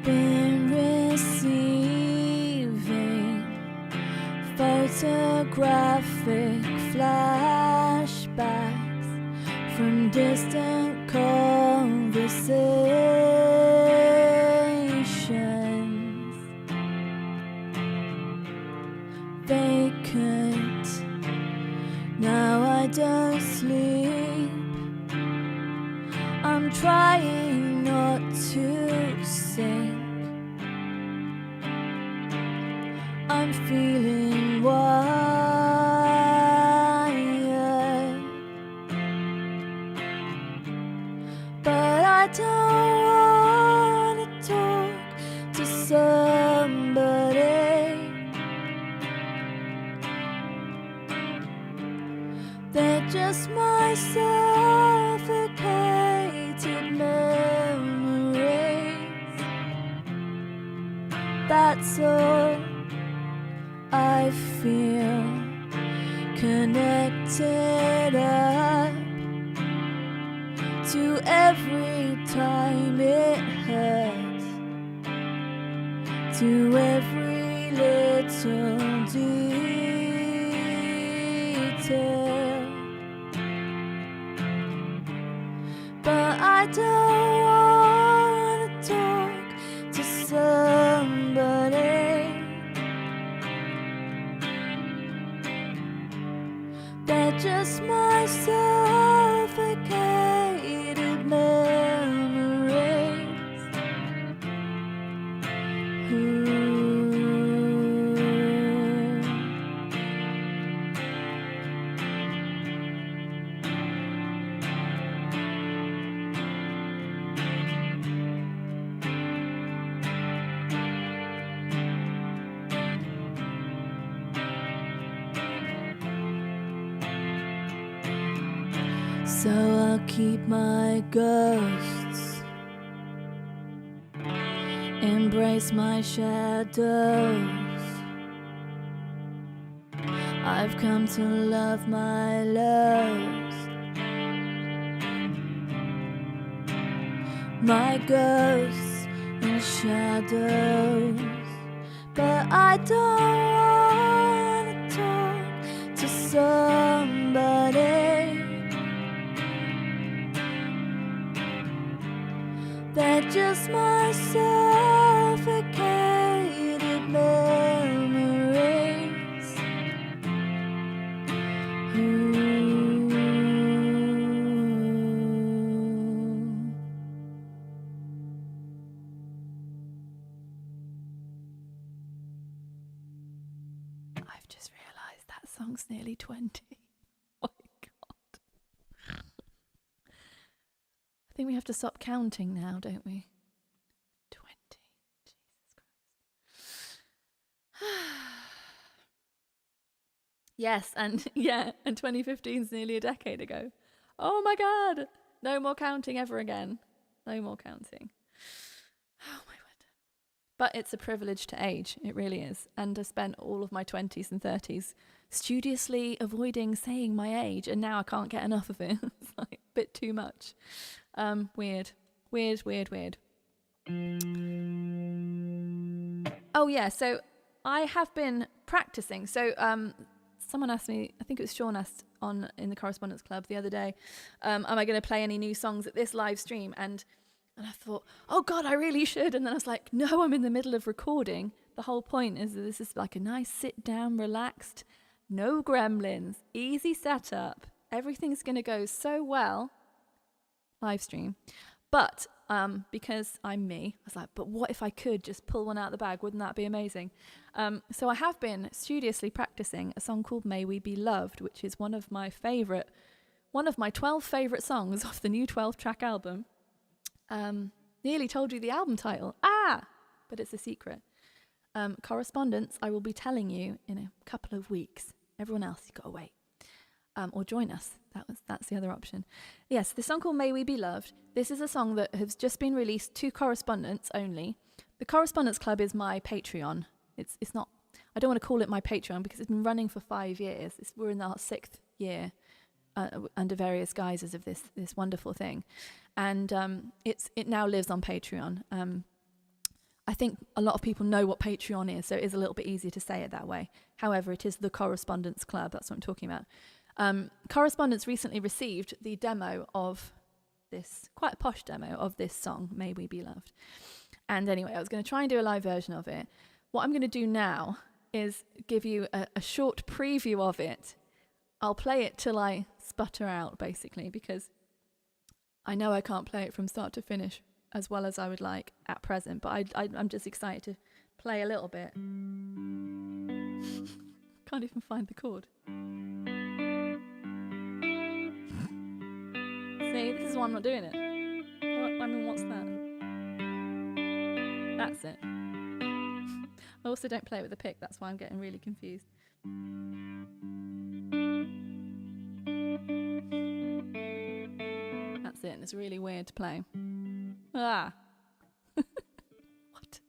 been receiving photographic flashbacks from distant conversations, vacant. Now I don't sleep. I'm trying not to sink. I'm feeling wired, but I don't want to talk to somebody. They're just my suffocated memories. That's all I feel, connected up to every time it hurts, to every little detail. But I don't want to talk to somebody. They're just my suffocated memories. So I'll keep my ghosts, embrace my shadows. I've come to love my lows, my ghosts and shadows. But I don't want to talk to somebody. They're just my suffocated memories. I've just realised that song's nearly 20. Oh my God. I think we have to stop counting now, don't we? 20. Jesus Christ. Yes, and 2015 is nearly a decade ago. Oh my God. No more counting ever again. No more counting. Oh my word. But it's a privilege to age. It really is. And I spent all of my 20s and 30s studiously avoiding saying my age, and now I can't get enough of it. It's like a bit too much. Weird. Oh yeah, so I have been practicing. So someone asked me, I think it was Sean asked in the Correspondence Club the other day, am I going to play any new songs at this live stream? And I thought, oh God, I really should. And then I was like, no, I'm in the middle of recording. The whole point is that this is like a nice sit down, relaxed, no gremlins, easy setup. Everything's going to go so well. Live stream. But because I'm me, I was like, but what if I could just pull one out of the bag? Wouldn't that be amazing? So I have been studiously practicing a song called May We Be Loved, which is one of my 12 favourite songs off the new 12-track album. Nearly told you the album title. But it's a secret. Correspondence, I will be telling you in a couple of weeks. Everyone else, you've got to wait. Or join us. That's the other option. Yes, the song called May We Be Loved. This is a song that has just been released to Correspondence only. The Correspondence Club is my Patreon. It's not, I don't want to call it my Patreon because it's been running for 5 years. We're in our 6th year under various guises of this wonderful thing. And it now lives on Patreon. I think a lot of people know what Patreon is, so it is a little bit easier to say it that way. However, it is the Correspondence Club. That's what I'm talking about. Correspondence recently received the demo of this, quite a posh demo of this song, May We Be Loved. And anyway, I was going to try and do a live version of it. What I'm going to do now is give you a short preview of it. I'll play it till I sputter out, basically, because I know I can't play it from start to finish as well as I would like at present, but I'm just excited to play a little bit. Can't even find the chord. See, this is why I'm not doing it. What's that? That's it. I also don't play it with a pick, that's why I'm getting really confused. That's it, and it's really weird to play. Ah. What?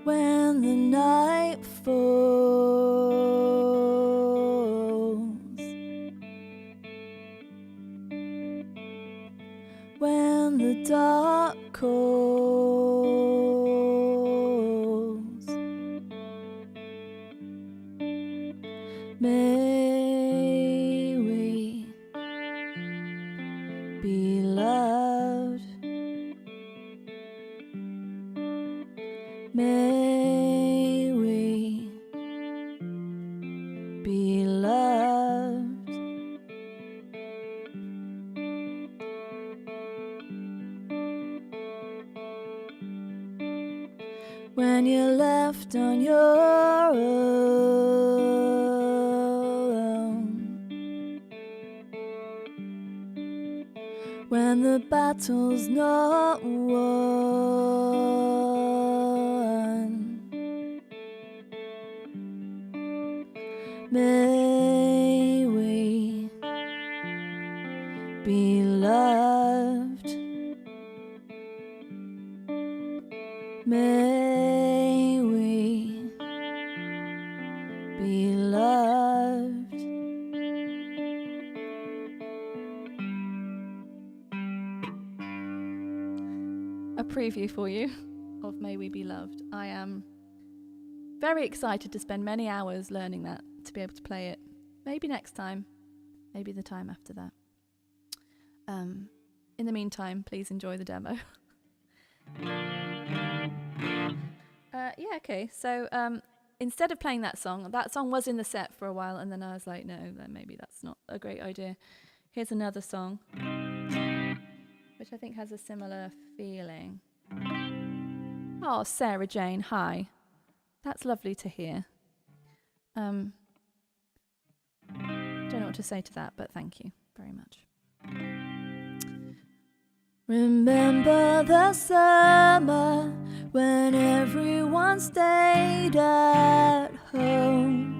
When the night falls, when the dark calls, may we be loved. May we be loved. When you're left on your own, when the battle's not won, may we be loved. May we be loved. A preview for you of May We Be Loved. I am very excited to spend many hours learning that, to be able to play it. Maybe next time, maybe the time after that. In the meantime, please enjoy the demo. Okay, so instead of playing that song was in the set for a while, and then I was like, no, then maybe that's not a great idea. Here's another song, which I think has a similar feeling. Oh, Sarah Jane, hi. That's lovely to hear. Don't know what to say to that, but thank you very much. Remember the summer when everyone stayed at home.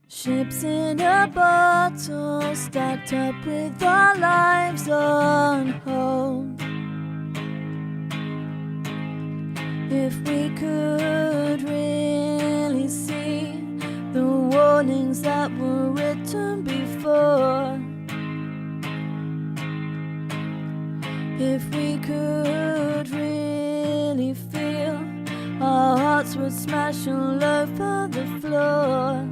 Ships in a bottle stacked up with our lives on hold. If we could really see the warnings that were written before, if we could really feel our hearts would smash all over the floor.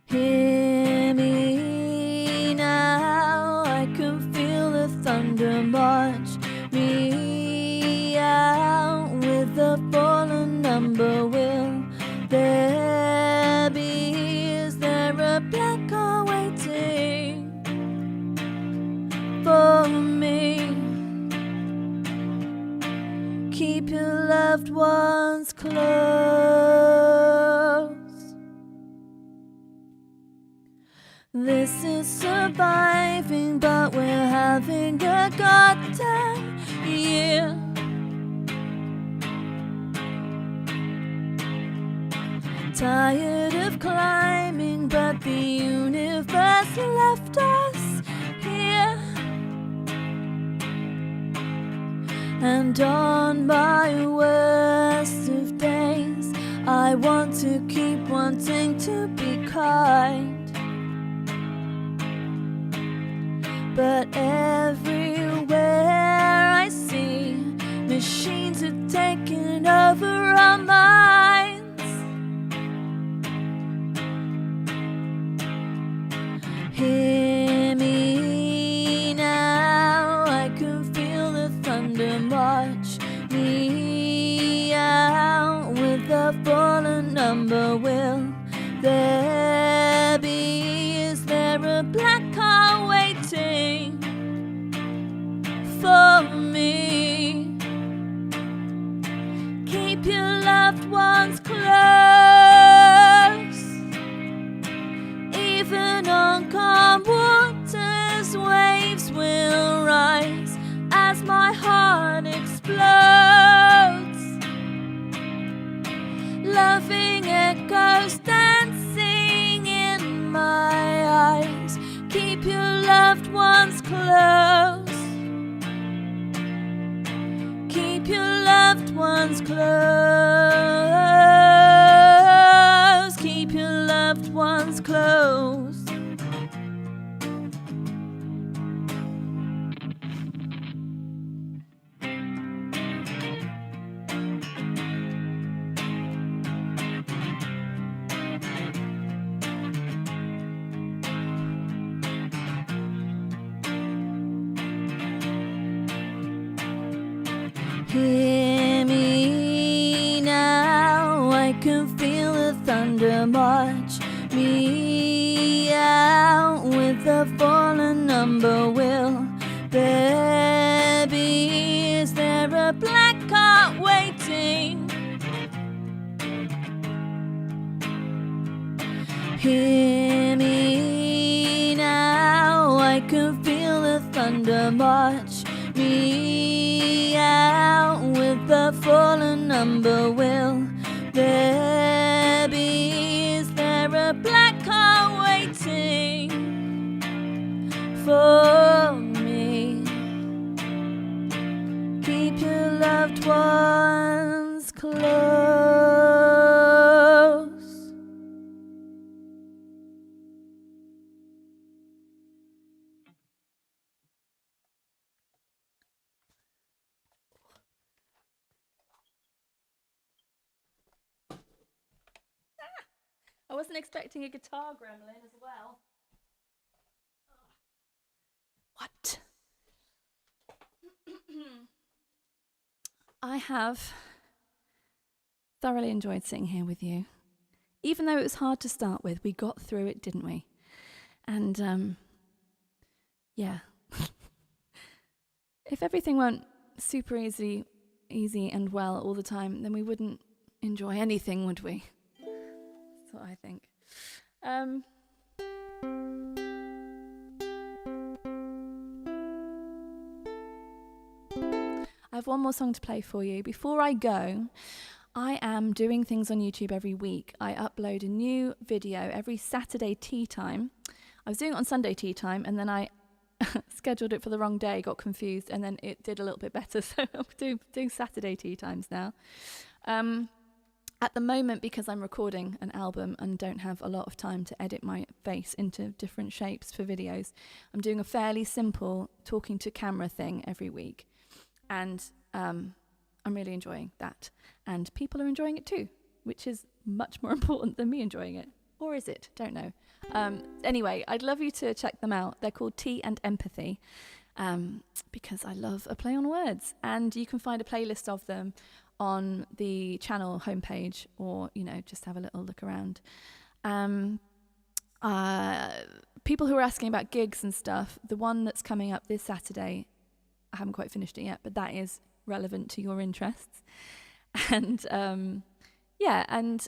Hear me now, I can feel the thunder march me out with the fallen number. Will there be, is there a black car waiting for me? Keep your loved ones close. This is surviving, but we're having a goddamn year. Tired of climbing, but the universe left us here. And on my worst of days, I want to keep wanting to be kind. But everywhere I see, machines are taking over our minds. Hear me now, I can feel the thunder march me out. With a fallen number, will there be? Is there a black car waiting for me? Keep your loved ones close, even on calm waters. Waves will rise as my heart explodes. Loving echoes dancing in my eyes. Keep your loved ones close. Keep your loved ones close. Keep your loved ones close. Hear me now, I can feel the thunder march me out. With a fallen number, will there be? Is there a black cart waiting? Hear me now, I can feel the thunder march me out. With the fallen number, will there be? Is there a black car waiting for me? Keep your loved ones close. I wasn't expecting a guitar gremlin as well. What? I have thoroughly enjoyed sitting here with you. Even though it was hard to start with, we got through it, didn't we? And, yeah. If everything went super easy and well all the time, then we wouldn't enjoy anything, would we? That's what I think. I have one more song to play for you. Before I go, I am doing things on YouTube every week. I upload a new video every Saturday tea time. I was doing it on Sunday tea time, and then I scheduled it for the wrong day, got confused, and then it did a little bit better. So I'm doing Saturday tea times now. At the moment, because I'm recording an album and don't have a lot of time to edit my face into different shapes for videos, I'm doing a fairly simple talking to camera thing every week. And I'm really enjoying that. And people are enjoying it too, which is much more important than me enjoying it. Or is it? Don't know. Anyway, I'd love you to check them out. They're called Tea and Empathy, because I love a play on words. And you can find a playlist of them on the channel homepage, or, just have a little look around. People who are asking about gigs and stuff, the one that's coming up this Saturday, I haven't quite finished it yet, but that is relevant to your interests. And and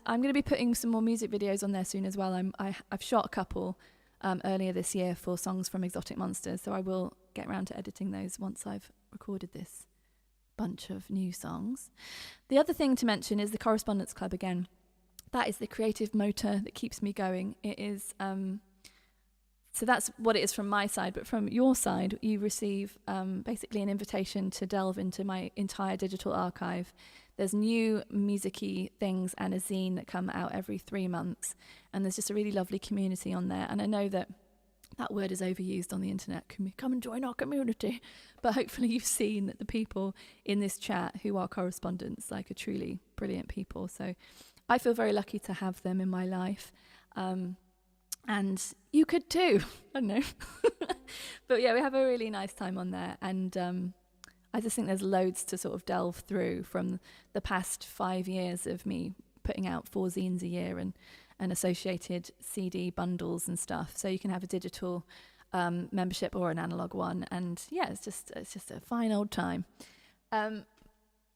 I'm going to be putting some more music videos on there soon as well. I've shot a couple earlier this year for songs from Exotic Monsters, so I will get around to editing those once I've recorded this bunch of new songs. The other thing to mention is the Correspondence Club again. That is the creative motor that keeps me going. It is So that's what it is from my side. But from your side, you receive basically an invitation to delve into my entire digital archive. There's new music-y things and a zine that come out every 3 months. And there's just a really lovely community on there. And I know that word is overused on the internet. Come and join our community. But hopefully you've seen that the people in this chat who are correspondents are truly brilliant people. So I feel very lucky to have them in my life. And you could too. I don't know. But yeah, we have a really nice time on there. And I just think there's loads to sort of delve through from the past 5 years of me putting out 4 zines a year and associated CD bundles and stuff. So you can have a digital membership or an analog one. And yeah, it's just a fine old time.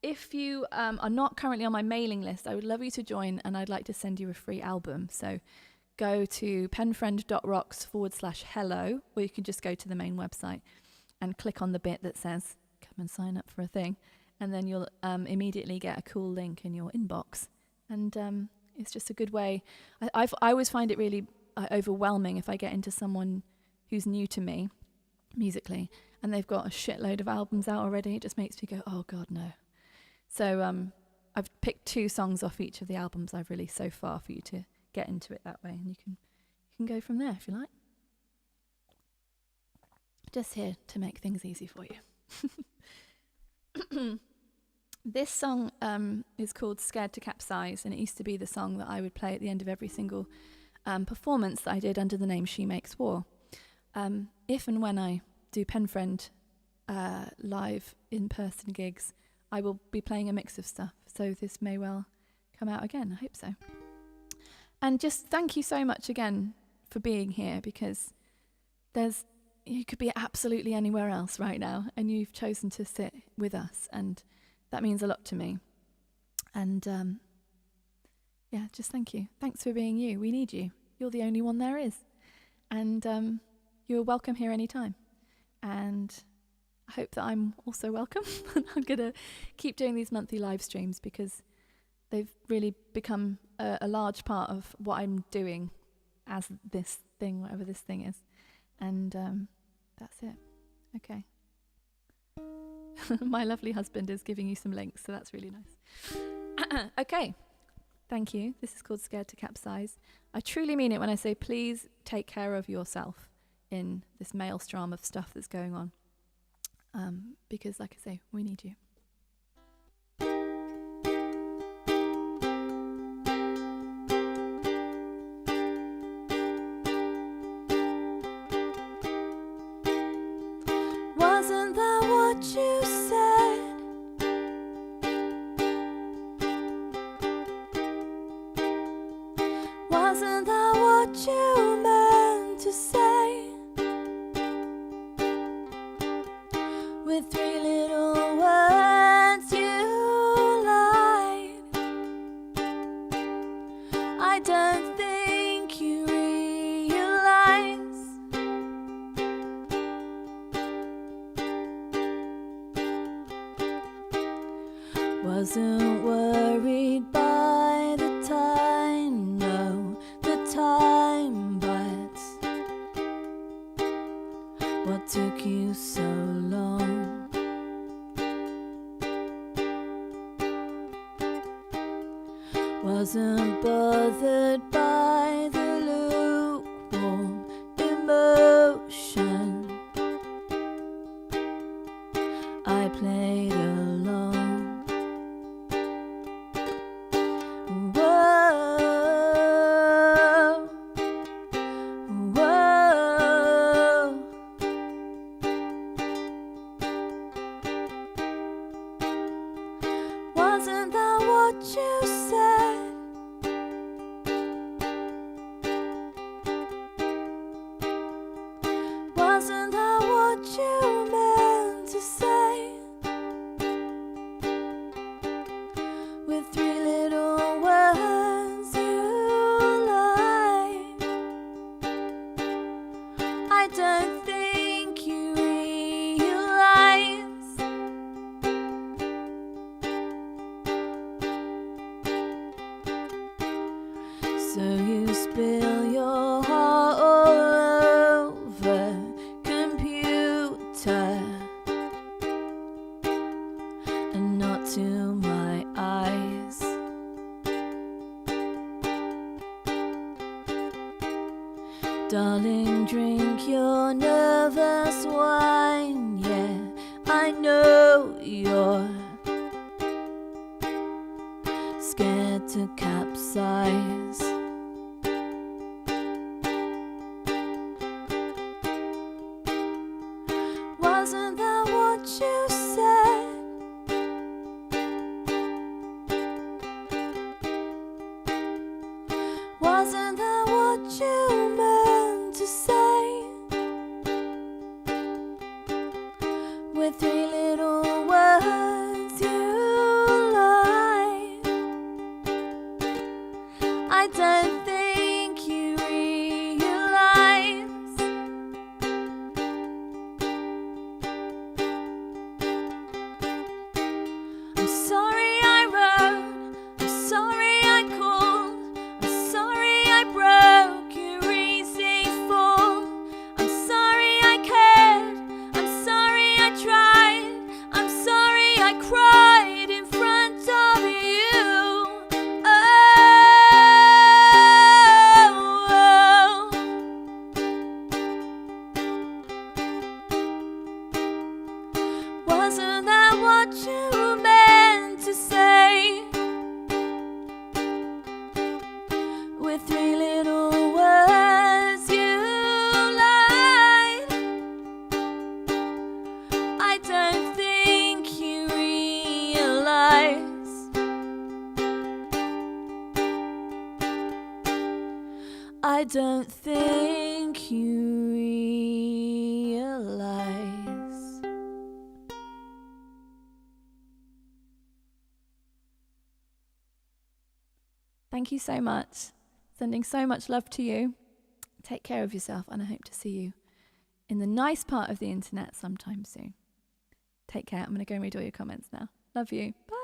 If you are not currently on my mailing list, I would love you to join, and I'd like to send you a free album. So go to penfriend.rocks/hello, or you can just go to the main website and click on the bit that says come and sign up for a thing, and then you'll immediately get a cool link in your inbox. And it's just a good way. I always find it really overwhelming if I get into someone who's new to me musically and they've got a shitload of albums out already. It just makes me go, oh God, no. So I've picked 2 songs off each of the albums I've released so far for you to get into it that way, and you can go from there if you like. Just here to make things easy for you. This song is called Scared to Capsize, and it used to be the song that I would play at the end of every single performance that I did under the name She Makes War. If and when I do Penfriend live in-person gigs, I will be playing a mix of stuff, so this may well come out again. I hope so. And just thank you so much again for being here, because you could be absolutely anywhere else right now, and you've chosen to sit with us, and that means a lot to me. And yeah, just thank you. Thanks for being you. We need you. You're the only one there is. And you're welcome here anytime. And I hope that I'm also welcome. I'm going to keep doing these monthly live streams because they've really become a large part of what I'm doing as this thing, whatever this thing is. And that's it. Okay. My lovely husband is giving you some links, so that's really nice. Okay. Thank you. This is called Scared to Capsize. I truly mean it when I say please take care of yourself in this maelstrom of stuff that's going on. Because, like I say, we need you. Wasn't that what you said? Wasn't that what you meant to say? With 3 little words you lied. I don't think you realize. Wasn't worried by the time, no, the time, but what took you so long? Wasn't bothered by the lukewarm emotion. I played along. Whoa, whoa. Wasn't that what you said? Wasn't that what you meant to say? With 3 little words you lied. I don't think you realize. So you spill your heart all Darling, drink your nervous wine. Yeah, I know you're scared to capsize. Wasn't that what you said? Wasn't that what you meant to say? With three little words you lied. I don't think you realize I'm sorry I wrote, I'm sorry I called, I'm sorry I broke your easy fall. I'm sorry I cared, I'm sorry I tried, I'm sorry I cried in front of you. Wasn't that what you meant to say? With three little words you lied. I don't think you realize I don't think you realize. Thank you so much. Sending so much love to you. Take care of yourself, and I hope to see you in the nice part of the internet sometime soon. Take care. I'm going to go and read all your comments now. Love you. Bye.